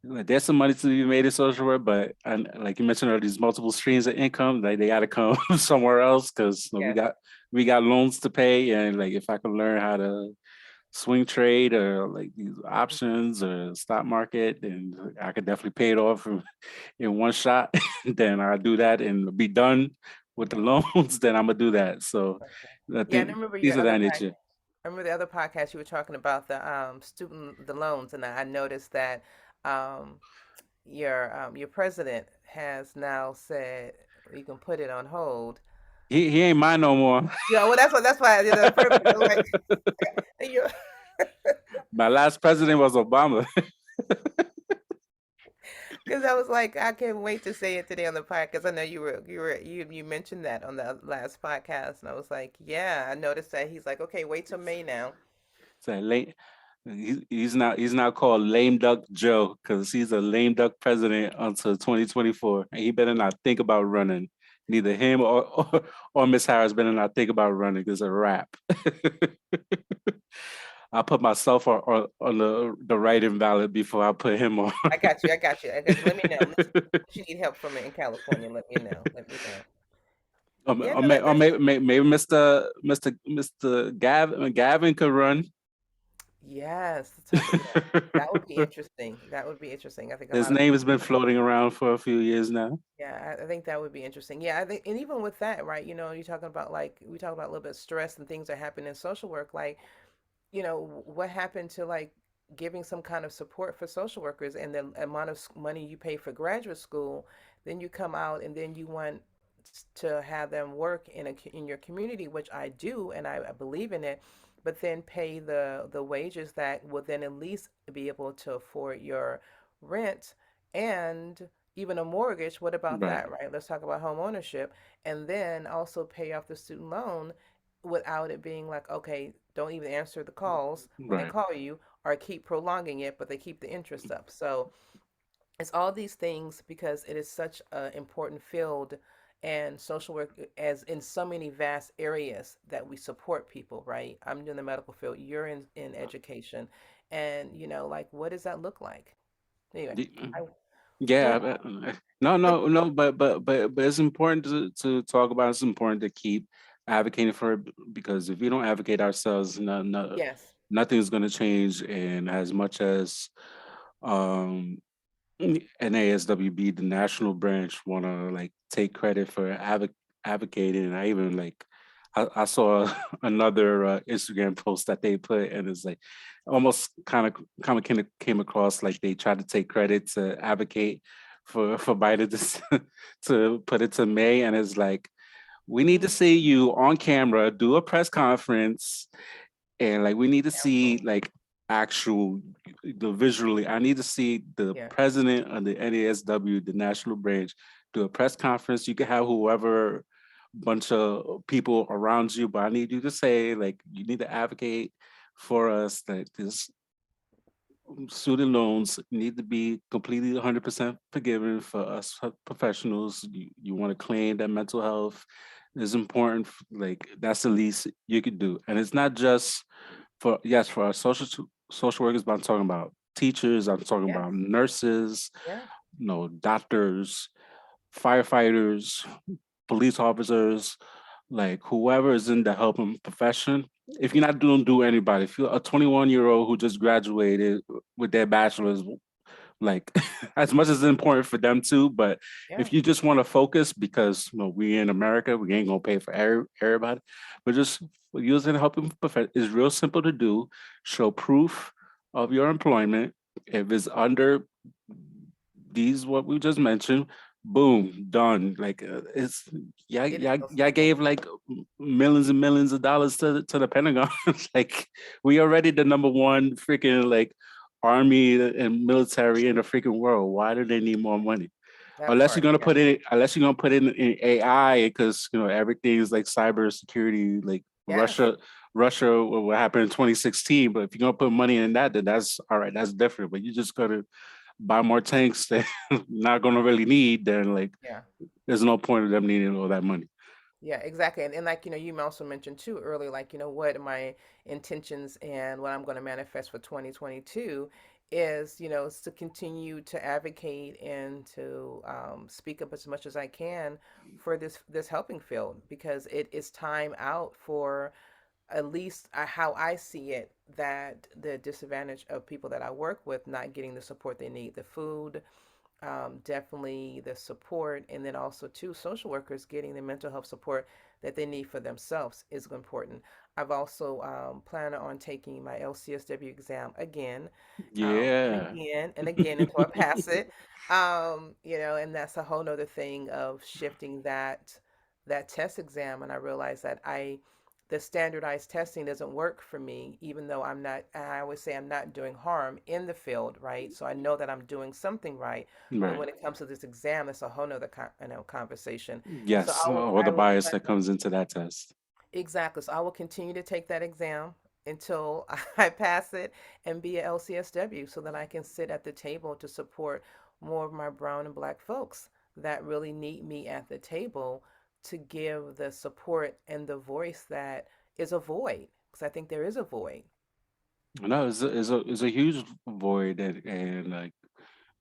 there's some money to be made in social work, but and like you mentioned, these multiple streams of income, like they got to come somewhere else because Yes. we got loans to pay, and like if I can learn how to swing trade or like these Mhm. options or stock market, and I could definitely pay it off in one shot. Then I'll do that and be done with the loans. Then I'm gonna do that. So Okay. I Yeah, and I think remember these your are other that podcast. nature. I remember the other podcast you were talking about the loans, and I noticed that um, your president has now said you can put it on hold. He ain't mine no more. Yeah, well, that's why I did that perfect. I was like, you, My last president was Obama. because I was like, I can't wait to say it today on the podcast. I know you mentioned that on the last podcast, and I was like, yeah, I noticed that. He's like, okay, wait till May now. So he's now called Lame Duck Joe because he's a lame duck president until 2024. And he better not think about running. Neither him or Miss Harris better not think about running. It's a wrap. I'll put myself on the write-in ballot before I put him on. I got you. I got you. I got you. Let me know. If you need help from it in California, let me know. Let me know. Yeah, no, that's Maybe Mr. Gavin could run. yes. Let's talk. Yeah, that would be interesting. That would be interesting. I think a His lot of name people. has been floating around for a few years now. Yeah, I think that would be interesting. Yeah, I think, and even with that, right? You're talking about like we talk about a little bit of stress and things that happen in social work. Like, what happened to like giving some kind of support for social workers and the amount of money you pay for graduate school, then you come out and then you want to have them work in your community, which I do and I believe in it, but then pay the wages that will then at least be able to afford your rent and even a mortgage. What about Right. that, right? Let's talk about home ownership, and then also pay off the student loan without it being like, okay, don't even answer the calls when they Right. call you, or keep prolonging it, but they keep the interest up. So it's all these things because it is such an important field and social work as in so many vast areas that we support people, right? I'm in the medical field, you're in education. And, like, what does that look like? Anyway, Y- I go Yeah, ahead. no, no, no, but it's important to talk about. It's important to keep advocating for it because if we don't advocate ourselves, Yes. nothing's going to change. And as much as um NASWB, the national branch, want to like take credit for advocating. And I even like, I saw another Instagram post that they put, and it's like almost kind of came across like they tried to take credit to advocate for Biden to put it to May, and it's like we need to Hmm. see you on camera, do a press conference, and like we need to see Absolutely. like actual the visually. I need to see the Yeah. president of the NASW, the national branch, do a press conference. You can have whoever bunch of people around you, but I need you to say like you need to advocate for us that this student loans need to be completely 100% forgiven for us professionals. You want to claim that mental health is important, like that's the least you could do. And it's not just for, yes, for our social workers, but I'm talking about teachers, I'm talking Yes. about nurses, Yeah. doctors, firefighters, police officers, like whoever is in the helping profession. If you're not doing do anybody, if you're a 21-year-old who just graduated with their bachelor's, like as much as it's important for them too, but Yeah. if you just want to focus because we in America, we ain't gonna pay for everybody, but just using helping profession is real simple to do. Show proof of your employment. If it's under these what we just mentioned, boom, done. Like it's yeah, It is yeah, so yeah. simple. Gave like millions and millions of dollars to the Pentagon. Like we already the number one freaking like army and military in the freaking world. Why do they need more money? That part. Yeah. Unless you're gonna put it in AI, because everything is like cybersecurity, like Yes. Russia, what happened in 2016. But if you're gonna put money in that, then that's all right. That's different. But you just gotta buy more tanks that not gonna really need. Then like Yeah. there's no point of them needing all that money. Yeah, exactly. And like, you also mentioned too earlier, like, what are my intentions and what I'm going to manifest for 2022 is to continue to advocate and to speak up as much as I can for this helping field because it is time out for at least how I see it that the disadvantage of people that I work with not getting the support they need, the food, definitely the support, and then also too social workers getting the mental health support that they need for themselves is important. I've also planned on taking my LCSW exam again, and Yeah. again and again until I pass it. And that's a whole nother thing of shifting that test exam. And I realized that the standardized testing doesn't work for me, even though I always say I'm not doing harm in the field, right? So I know that I'm doing something right. But Right. when it comes to this exam, it's a whole nother conversation. So Yes. Or I the will bias plan that comes into that test. exactly. So I will continue to take that exam until I pass it and be a LCSW so that I can sit at the table to support more of my brown and black folks that really need me at the table to give the support and the voice that is a void. Because I think there is a void. No, it's a huge void, and like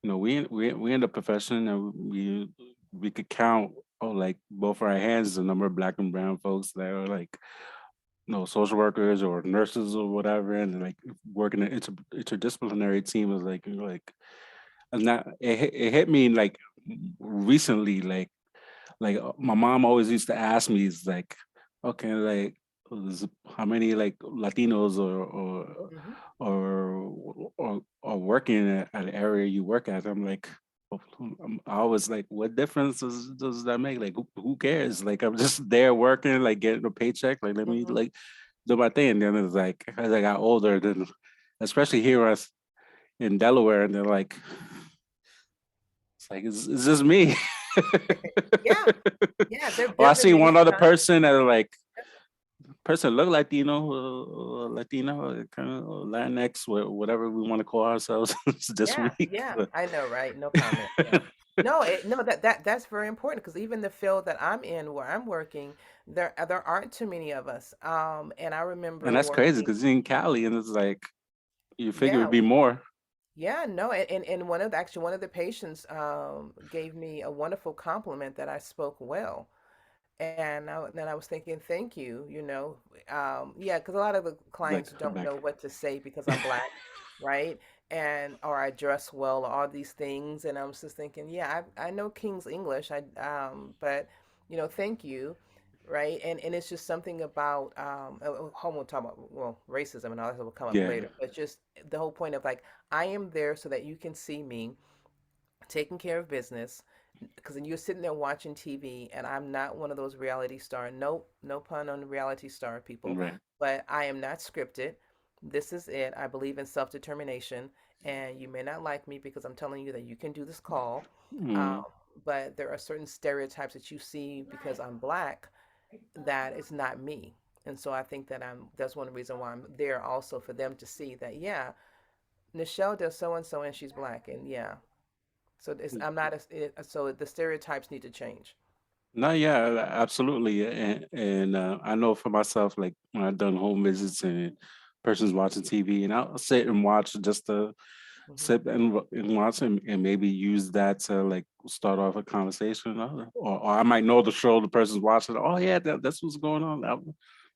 we in the profession, and we could count like both our hands the number of black and brown folks that are like social workers or nurses or whatever, and like working an interdisciplinary team is like and that it hit me like recently, like my mom always used to ask me, is like, okay, like how many like Latinos Hmm. or working at the area you work at. I'm like, I was like, what difference does that make? Like, who cares? Like, I'm just there working, like getting a paycheck. Like, let me Hmm. like do my thing. And then it's like as I got older, then especially here us in Delaware, and they're like, it's like, is this me? Yeah, yeah. Or I There have been see many one other times. person that are like person look Latino, Latino, kind of Latinx, whatever we want to call ourselves this Yeah, week. yeah. I know, right? No comment. Yeah. No, no, that's very important because even the field that I'm in, where I'm working, there aren't too many of us. And I And remember that's crazy working. because in Cali, and it's like you figure Yeah, it'd be more. yeah, no, and one of the patients gave me a wonderful compliment that I spoke well. And then I was thinking, thank you, yeah, because a lot of the It's like clients don't back. know what to say because I'm black, right? And or I dress well, or all these things, and I was just thinking, yeah, I know King's English, but thank you, right? And it's just something about home we'll talk about racism and all that will come up Yeah, later, but just the whole point of like I am there so that you can see me taking care of business because you're sitting there watching TV, and I'm not one of those reality star. Nope, no pun on reality star people, right. but I am not scripted. This is it. I believe in self determination, and you may not like me because I'm telling you that you can do this call. Um, Mm. but there are certain stereotypes that you see because I'm black that is not me. And so I think that that's one reason why I'm there also for them to see that, yeah, Nichelle does so and so and she's black. And yeah, so I'm not so the stereotypes need to change. No, yeah, absolutely. And I know for myself, like when I've done home visits and persons watching TV, and I'll sit and watch just to Hmm. sit and watch and maybe use that to like start off a conversation, or I might know the show the person's watching. Oh yeah, that's what's going on.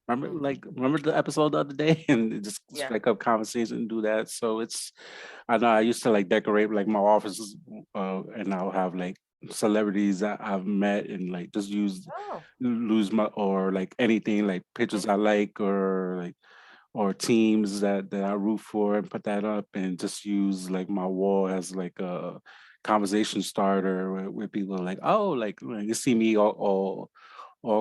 Remember, Hmm. remember the episode the other day, and it just Yeah. strike up conversation and do that. So it's I know I used to like decorate like my offices, and I'll have like celebrities that I've met and like just Oh. lose my or like anything like pictures Hmm. I like or teams that I root for and put that up and just use like my wall as like a conversation starter where people are like, oh, like when you see me all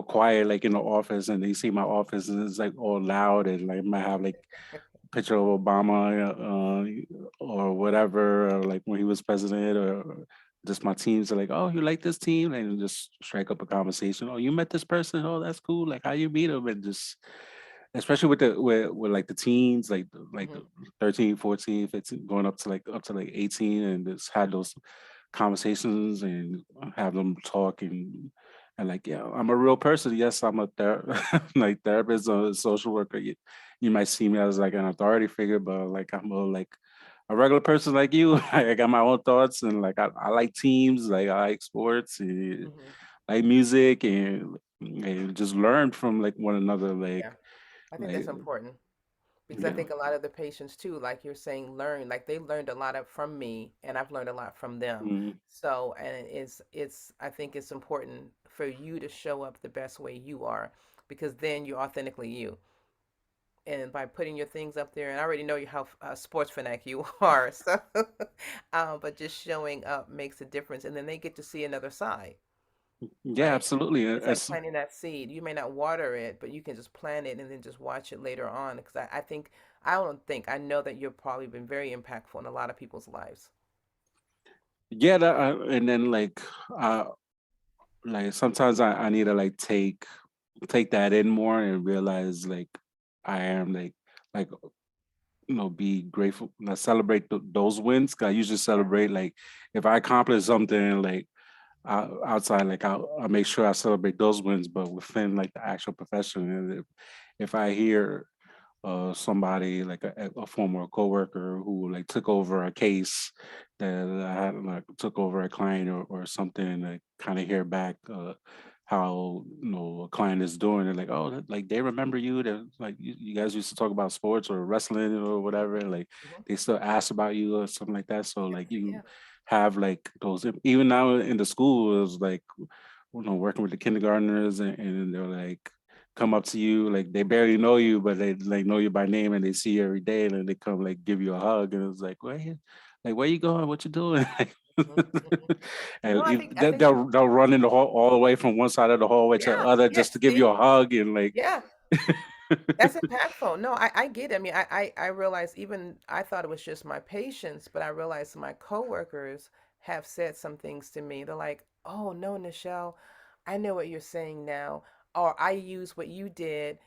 quiet like in the office and they see my office and it's like all loud and like might have like picture of Obama or whatever, or like when he was president, or just my teams are like, oh, you like this team, and just strike up a conversation. Oh, you met this person? Oh, that's cool. Like, how you meet them? And just, especially with like the teens, like the Hmm. 13, 14, 15, going up to like 18, and just had those conversations and have them talk and like, yeah, I'm a real person. Yes, I'm a like therapist or a social worker. You might see me as like an authority figure, but like I'm like a regular person like you. I got my own thoughts and like I like teams, like I like sports, and Hmm. like music, and just learn from like one another. Yeah. I think Like that's important because I yeah, think a lot of the patients too, like you're saying, learn like they learned a lot from me, and I've learned a lot from them. mm, So, and it's I think it's important for you to show up the best way you are because then you're authentically you. And by putting your things up there, and I already know you how sports fanatic you are, so but just showing up makes a difference, and then they get to see another side, yeah, right? absolutely. It's like planting that seed. You may not water it, but you can just plant it and then just watch it later on. Because I think, I don't think, I know that you've probably been very impactful in a lot of people's lives. Yeah, and then uh, like sometimes I need to like take that in more and realize like I am like be grateful, celebrate those wins. 'Cause I usually Yeah. celebrate like if I accomplish something like outside, like I'll make sure I celebrate those wins, but within like the actual profession. And if I hear somebody like a former coworker who like took over a case that I had like took over a client or something, like kind of hear back how a client is doing it, like oh like they remember you, that like you guys used to talk about sports or wrestling or whatever, Hmm. like Hmm. they still ask about you or something like that. So Yeah. like you Yeah. have like those, even now in the school, it was like working with the kindergartners, and they're like come up to you, like they barely know you, but they like know you by name and they see you every day, and then they come like give you a hug, and it's like, where you going? What you doing? Mhm, mhm. No, And I think you're they'll run in the hall all the way from one side of the hallway to the yeah, other yeah, just to give you see? a hug and like. Yeah. That's impactful. No, I get it. I mean, I realize even I thought it was just my patients, but I realized my coworkers have said some things to me. They're like, "Oh no, Nichelle, I know what you're saying now," or "I use what you did,"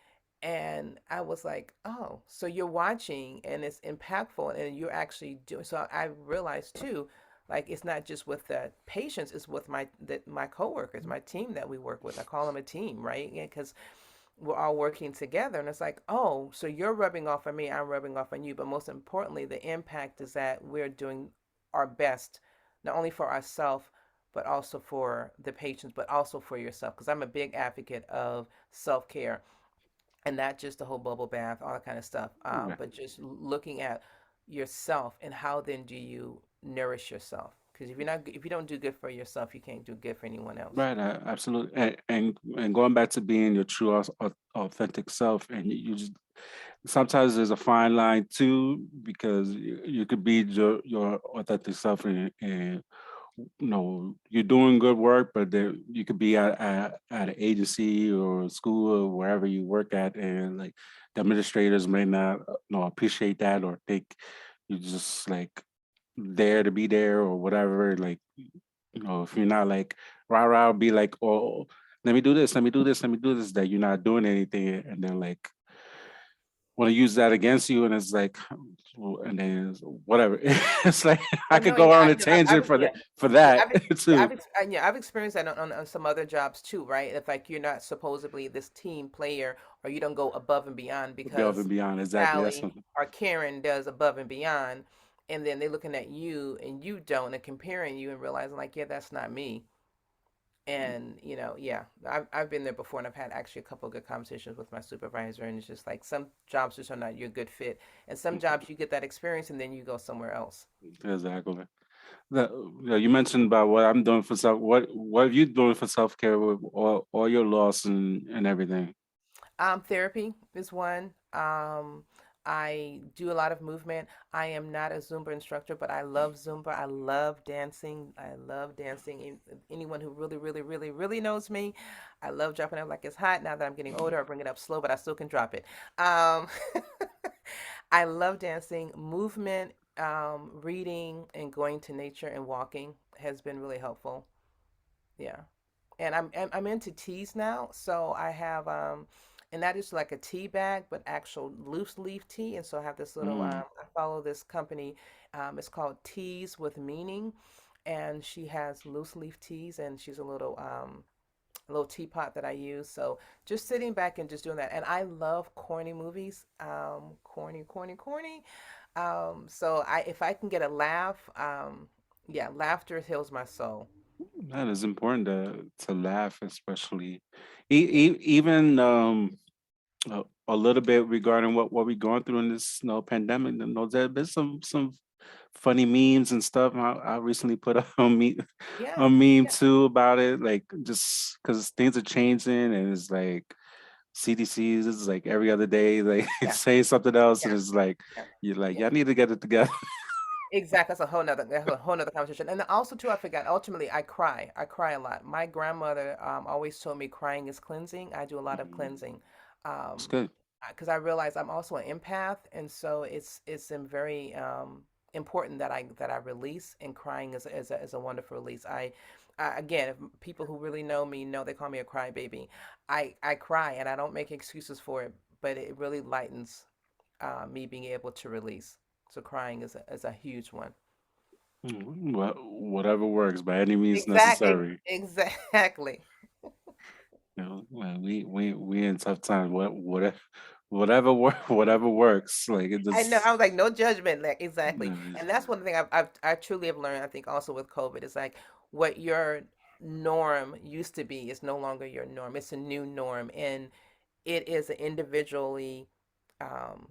and I was like, "Oh, so you're watching and it's impactful and you're actually doing." So I realized too, like it's not just with the patients, it's with my coworkers, my team that we work with. I call them a team, right? Because we're all working together and it's like, oh, so you're rubbing off on me, I'm rubbing off on you, but most importantly the impact is that we're doing our best, not only for ourselves but also for the patients, but also for yourself, because I'm a big advocate of self-care, and not just the whole bubble bath, all that kind of stuff, Right, but just looking at yourself and how then do you nourish yourself, because if you don't do good for yourself, you can't do good for anyone else. right, absolutely, and going back to being your true authentic self, and you just sometimes there's a fine line too, because you could be your authentic self, and you're doing good work, but there, you could be at an agency or school or wherever you work at, and like the administrators may not appreciate that or think you're just like there to be there or whatever. Like, if you're not like rah rah, be like, oh, let me do this, let me do this, let me do this, that you're not doing anything, and then like want to use that against you, and it's like, and then whatever. It's like I Oh could no, go yeah, on a tangent for yeah, yeah, that yeah, too. yeah, I've experienced that on some other jobs too, right? If like you're not supposedly this team player, or you don't go above and beyond Above and because beyond, exactly. That's Sally something. or Karen does above and beyond, and then they're looking at you and you don't, and comparing you and realizing like, yeah, that's not me. And yeah, I've been there before, and I've had actually a couple of good conversations with my supervisor, and it's just like some jobs just are not your good fit, and some jobs you get that experience and then you go somewhere else. Exactly. That, you mentioned about what I'm doing for self. What are you doing for self care with all your loss and everything? Therapy is one. I do a lot of movement. I am not a Zumba instructor, but I love Zumba. I love dancing. I love dancing. Anyone who really, really, really, really knows me, I love dropping it like it's hot. Now that I'm getting older, I bring it up slow, but I still can drop it. Um, I love dancing. Movement, reading, and going to nature and walking has been really helpful. Yeah, and I'm into teas now, so I have and that is like a tea bag, but actual loose leaf tea. And so I have this little Mm, I follow this company, it's called Teas with Meaning, and she has loose leaf teas, and she's a little teapot that I use. So just sitting back and just doing that, and I love corny movies, corny, corny, corny. So I if I can get a laugh, yeah, laughter heals my soul. that is important to laugh, especially Yeah. even a little bit regarding what we're going through in this pandemic. There's been some funny memes and stuff. I recently put Yeah. a meme Yeah. too about it, like just because things are changing, and it's like CDC's is like every other day, like Yeah. saying something else, and Yeah. it's like Yeah. you're like, Yeah. y'all need to get it together. Exactly. That's a whole nother conversation. And then also too, I forgot, ultimately I cry. I cry a lot. My grandmother always told me crying is cleansing. I do a lot of Mhm. cleansing. It's Um, good. because I realize I'm also an empath, and so it's very important that I release, and crying is a wonderful release. Again, if people who really know me know, they call me a crybaby. I cry and I don't make excuses for it, but it really lightens me being able to release. So crying is a huge one. Whatever works by any means Exactly. necessary. Exactly. When we in tough times. Whatever works. Like it I know. just. I was like, no judgment. Like, exactly. No, And that's one thing I truly have learned. I think also with COVID is like what your norm used to be is no longer your norm. It's a new norm, and it is an individually, um,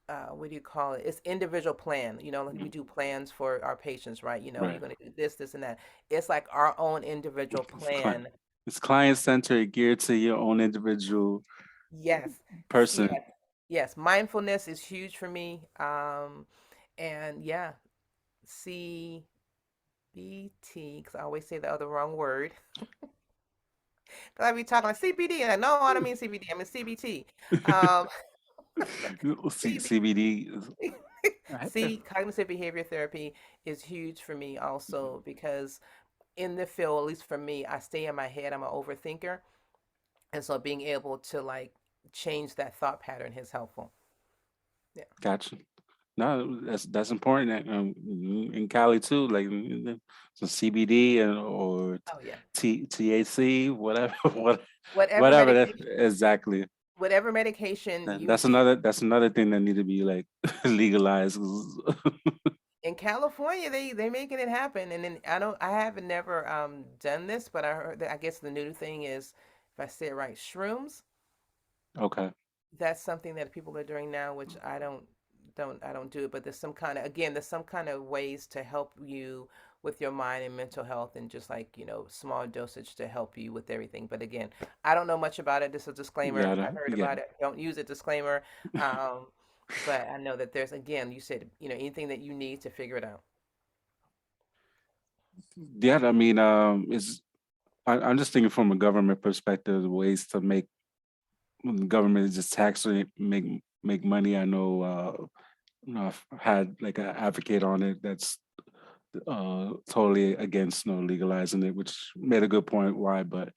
what do you call it? It's individual plan. Like we do plans for our patients, right? You're right. going to do this, this, and that. It's like our own individual It's clean. plan It's client centered, geared to your own individual Yes. person. Yes. Yes. Mindfulness is huge for me. And yeah, CBT, because I always say the other wrong word. Because I be talking like CBD, and I know I don't mean CBD, I mean CBT. Um, CBD. See, cognitive behavior therapy is huge for me also because in the field, at least for me, I stay in my head. I'm an overthinker. And so being able to like change that thought pattern is helpful. Yeah. Gotcha. No, that's important in Cali too. Like some CBD and or Oh yeah. THC, whatever, Whatever whatever. That medication, exactly. whatever medication you That's get another thing that need to be like legalized. in California, they making it happen. And then I haven't never done this, but I heard that I guess the new thing is, if I say it right, shrooms. Okay. That's something that people are doing now, which I don't do it, but there's some kind of, again, there's some kind of ways to help you with your mind and mental health, and just like, small dosage to help you with everything. But again, I don't know much about it. This is a disclaimer. Yeah, I heard yeah, about it. Don't use it, disclaimer. Um, but I know that there's, again, you said, anything that you need to figure it out. yeah. I mean, I'm just thinking from a government perspective, ways to make when the government is just taxing make money. I know, I've had like an advocate on it that's totally against legalizing it, which made a good point why. But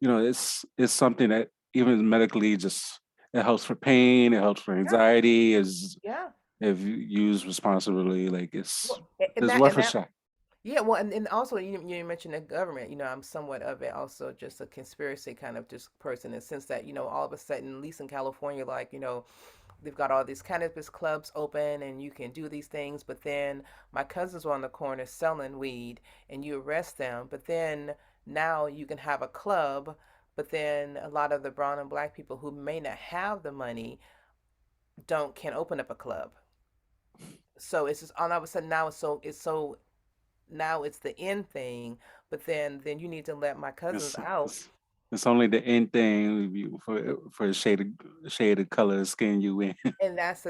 it's something that even medically just it helps for pain, it helps for Yeah, anxiety. Is yeah. if used responsibly, like Well, it's worth a shot. yeah, well, and also you mentioned the government. I'm somewhat of it also just a conspiracy kind of just person in the sense that all of a sudden, at least in California, like they've got all these cannabis clubs open and you can do these things. But then my cousins were on the corner selling weed, and you arrest them. But then now you can have a club, but then a lot of the brown and black people who may not have the money don't can open up a club. So it's just all of a sudden now it's so now it's the end thing, but then you need to let my cousins It's out. it's, it's only the end thing for the shade of color of skin you in. And that's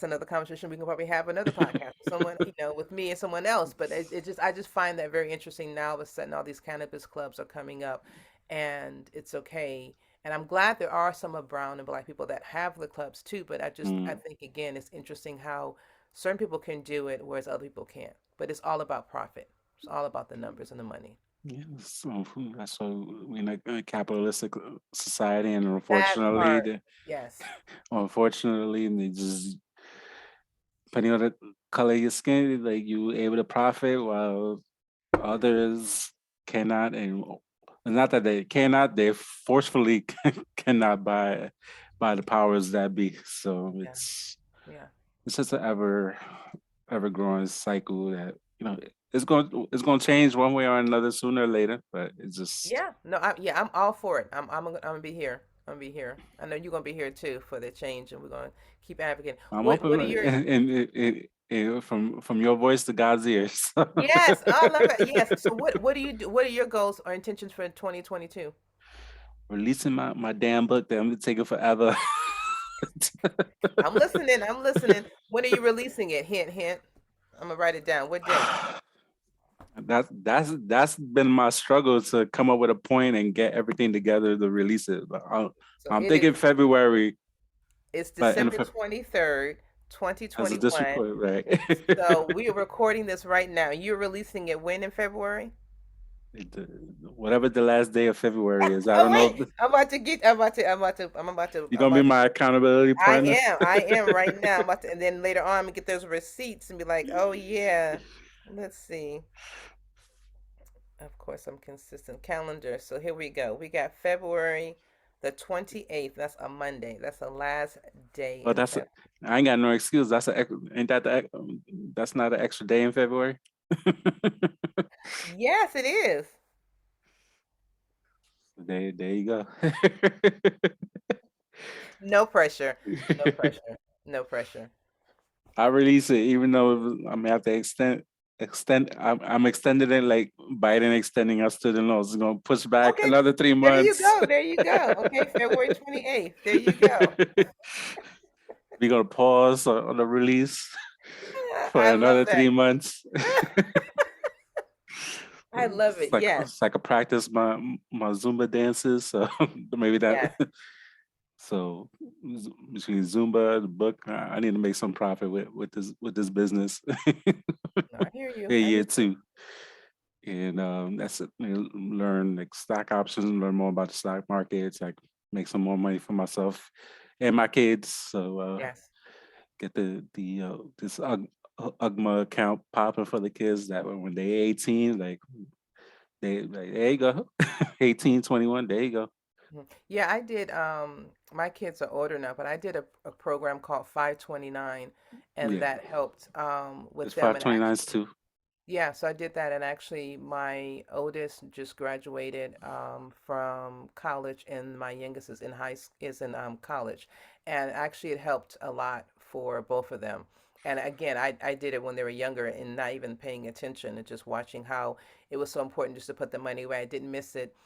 another conversation we can probably have another podcast with someone, with me and someone else. But it just I just find that very interesting. Now all of a sudden all these cannabis clubs are coming up, and it's okay. And I'm glad there are some of brown and black people that have the clubs too. But I Mm. think again it's interesting how certain people can do it whereas other people can't. But it's all about profit. It's all about the numbers and the money. Yeah, so that's why we're in a capitalistic society, and That unfortunately, part, yes. they just depending on the color of your skin, like you able to profit while others cannot, and not that they cannot, they forcefully cannot by the powers that be. So Yeah, yeah. it's just an ever growing cycle that it's going to change one way or another sooner or later, but it's just Yeah, no, I'm all for it. I'm gonna be here. I'm gonna be here. I know you're gonna be here too for the change, and we're gonna keep advocating. I'm What open are your from your voice to God's ears. Yes, I love it. Yes. So what do you do? What are your goals or intentions for 2022? Releasing my damn book that I'm gonna take it forever. I'm listening. I'm listening. When are you releasing it? Hint, hint. I'm gonna write it down. What date? That's been my struggle to come up with a point and get everything together to release it. But So I'm it is. thinking February, It's but December 23rd, as a district 2021. court, right? So we are recording this right now. You're releasing it when in February? Whatever the last day of February is, I Oh don't know. wait, I'm You're gonna be about to, my accountability partner. I am right now. And then later on, I'm gonna get those receipts and be like, oh yeah, let's see. Of course, I'm consistent calendar. So here we go. We got February the 28th. That's a Monday. That's the last day But in Feb. I ain't got no excuse. Ain't that that's not an extra day in February. Yes, it is. There you go. No pressure. No pressure. No pressure. I release it, even though I may have to I'm extending it like Biden extending our student loans. It's gonna push back Okay, another three there you months. go. There you go. Okay, February 28th. There you go. We're gonna pause on the release for I love another that. 3 months. I love it. Yes. It's like a practice my Zumba dances. So maybe that. Yes. So between Zumba, the book, I need to make some profit with this business. No, I hear you. A I year hear you. too, and that's it. Learn like stock options, learn more about the stock markets, like make some more money for myself and my kids. So Yes. get this UGMA account popping for the kids that when they 18, they like there you go, 18, 21, there you go. Mhm. Yeah, I did. My kids are older now, but I did a program called 529, and Yeah, that helped with it's them. five And twenty nines actually, too. yeah, so I did that, and actually, my oldest just graduated from college, and my youngest is in is in college, and actually, it helped a lot for both of them. And again, I did it when they were younger and not even paying attention and just watching how it was so important just to put the money away. I didn't miss it.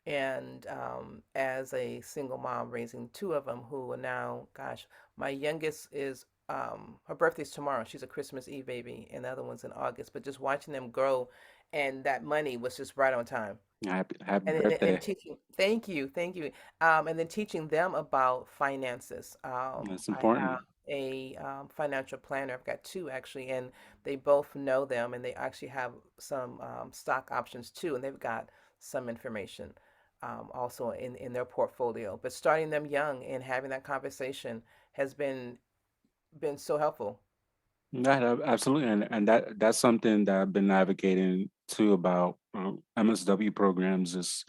And as a single mom raising two of them who are now, gosh, my youngest is her birthday's tomorrow. She's a Christmas Eve baby, and the other one's in August. But just watching them grow, and that money was just right on time. Happy And birthday. teaching, thank you, and then teaching them about finances. That's I have important. a financial planner. I've got two actually, and they both know them, and they actually have some stock options too, and they've got some information also in their portfolio. But starting them young and having that conversation has been so helpful. Yeah, absolutely, and that's something that I've been advocating too about MSW programs. Is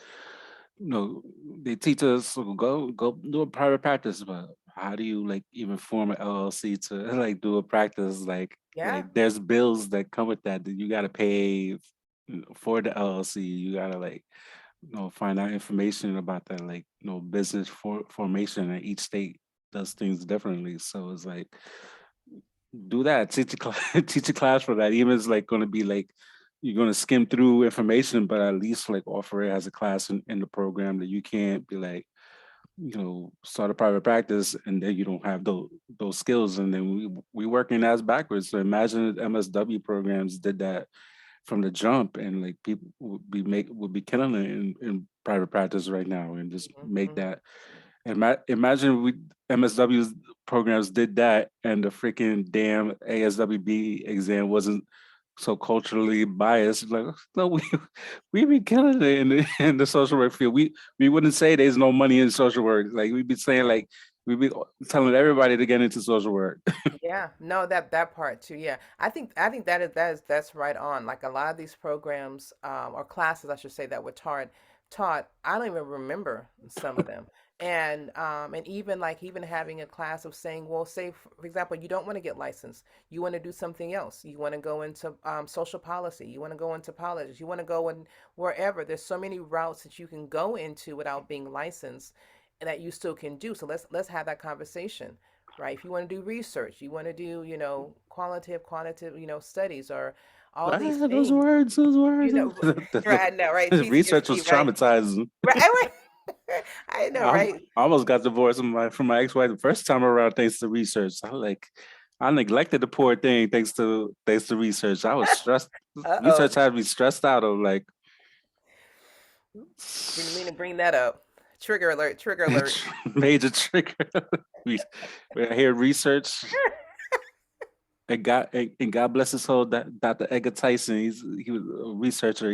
they teach us go do a private practice, but how do you like even form an LLC to like do a practice? Yeah. There's bills that come with that you got to pay for the LLC. You got to like find out information about that, like business formation, and each state does things differently. So it's like do that, teach a class, teach a class for that. Even it's like going to be like you're going to skim through information, but at least like offer it as a class in the program that you can't be like start a private practice and then you don't have those skills, and then we working as backwards. So imagine if MSW programs did that from the jump, and like people would be killing it in private practice right now, and just make Hmm. that. Imagine we MSW's programs did that, and the freaking damn ASWB exam wasn't so culturally biased. Like, no, we be killing it in the social work field. We wouldn't say there's no money in social work. Like we'd be saying Yeah. like we'd be telling everybody to get into social work. Yeah, no, that part too. Yeah, I think that's right on. Like a lot of these programs or classes, I should say, that were taught. I don't even remember some of them. And even like even having a class of saying, well, say for example, you don't want to get licensed. You want to do something else. You want to go into social policy. You want to go into politics. You want to go in wherever. There's so many routes that you can go into without being licensed, and that you still can do. So let's have that conversation, right? If you want to do research, you want to do, quantitative, studies or all these Ah, things, those words. right? I know, right? Research was PTSD, right? traumatizing. Right, right. I know, right? I almost got divorced from my ex-wife the first time around thanks to research. I neglected the poor thing thanks to research. I was stressed. Research Uh-oh. had me stressed out of like Didn't mean to bring that up. Trigger alert, trigger alert. major trigger. we we hear research. And God bless his soul, that Dr. Edgar Tyson. He was a researcher.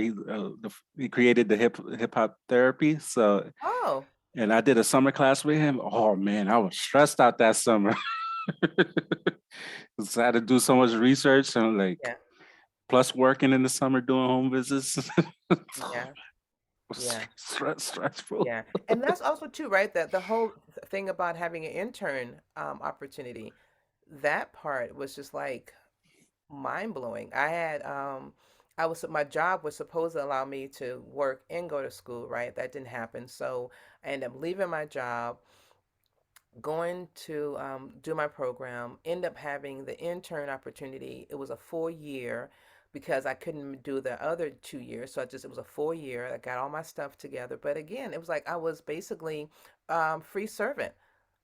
He created the hip hop therapy. So, Oh, and I did a summer class with him. Oh man, I was stressed out that summer. So I had to do so much research and like yeah, plus working in the summer doing home visits. yeah, yeah. Stressful. Yeah, and that's also too, right? That the whole thing about having an intern opportunity, that part was just like mind blowing. I was my job was supposed to allow me to work and go to school, right? That didn't happen, so I ended up leaving my job, going to do my program, end up having the intern opportunity. It was a full year because I couldn't do the other 2 years. So it was a full year. I got all my stuff together. But again, it was like I was basically free servant.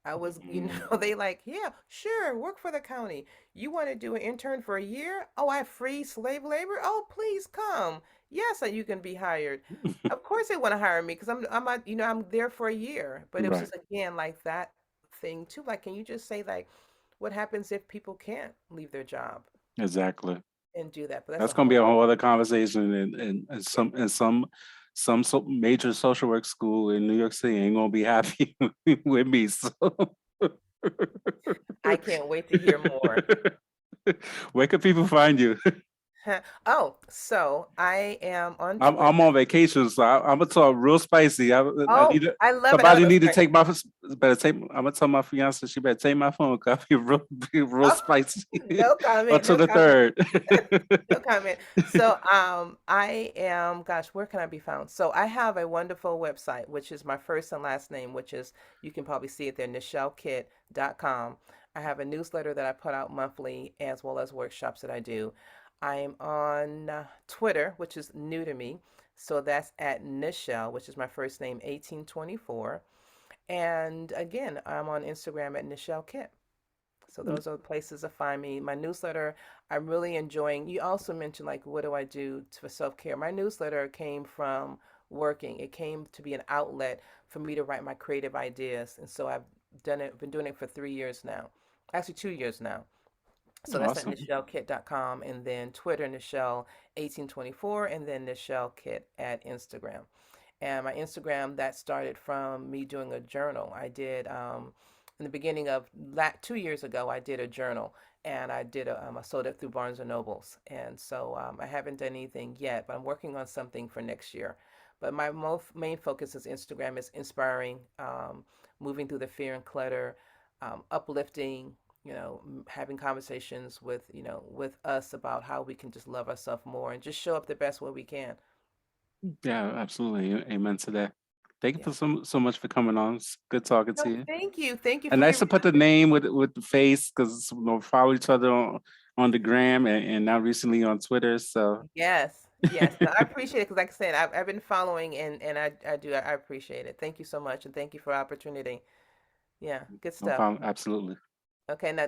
I was, Mm. they like, yeah, sure, work for the county. You want to do an intern for a year? Oh, I have free slave labor. Oh, please come. Yes, and you can be hired. Of course, they want to hire me because I'm there for a year. But it was Right. just again like that thing too. Like, can you just say like, what happens if people can't leave their job Exactly. and do that? But that's That's a gonna be a whole whole other. other conversation, and Yeah, some major social work school in New York City ain't gonna be happy with me. So I can't wait to hear more. where can people find you? Oh, so I am on I'm Twitter. on vacation, so I'm gonna talk real spicy. I Oh, need to, I love it. I love somebody it. need to Sorry. take my better take. I'm gonna tell my fiance she better take my phone. 'Cause I be real Oh, spicy no comment. until No the comment. third. No comment. So, I am, gosh, where can I be found? So I have a wonderful website, which is my first and last name, which is, you can probably see it there, NichelleKitt.com. I have a newsletter that I put out monthly, as well as workshops that I do. I am on Twitter, which is new to me. So that's at Nichelle, which is my first name, 1824. And again, I'm on Instagram at Nichelle Kitt. So those are the places to find me. My newsletter, I'm really enjoying. You also mentioned like, what do I do for self-care? My newsletter came from working. It came to be an outlet for me to write my creative ideas. And so I've been doing it for 3 years now. Actually 2 years now. So that's at Awesome. NichelleKitt.com, and then Twitter, Nichelle1824, and then Nichelle Kitt at Instagram. And my Instagram, that started from me doing a journal. I did in the beginning of 2 years ago. I did a journal, and I sold it through Barnes and Nobles. And so I haven't done anything yet, but I'm working on something for next year. But my main focus is Instagram is inspiring, moving through the fear and clutter, uplifting. Having conversations with with us about how we can just love ourselves more and just show up the best way we can. Yeah, absolutely. Amen to that. Thank you Yeah. for so much for coming on. It's good talking to No, you. thank you. Thank you And for nice your to put the reception. name with the face because follow each other on the gram and now recently on Twitter. So Yes, yes. No, I appreciate it because, like I said, I've been following, and I appreciate it. Thank you so much, and thank you for the opportunity. Yeah, good no stuff. problem. Absolutely. Okay, now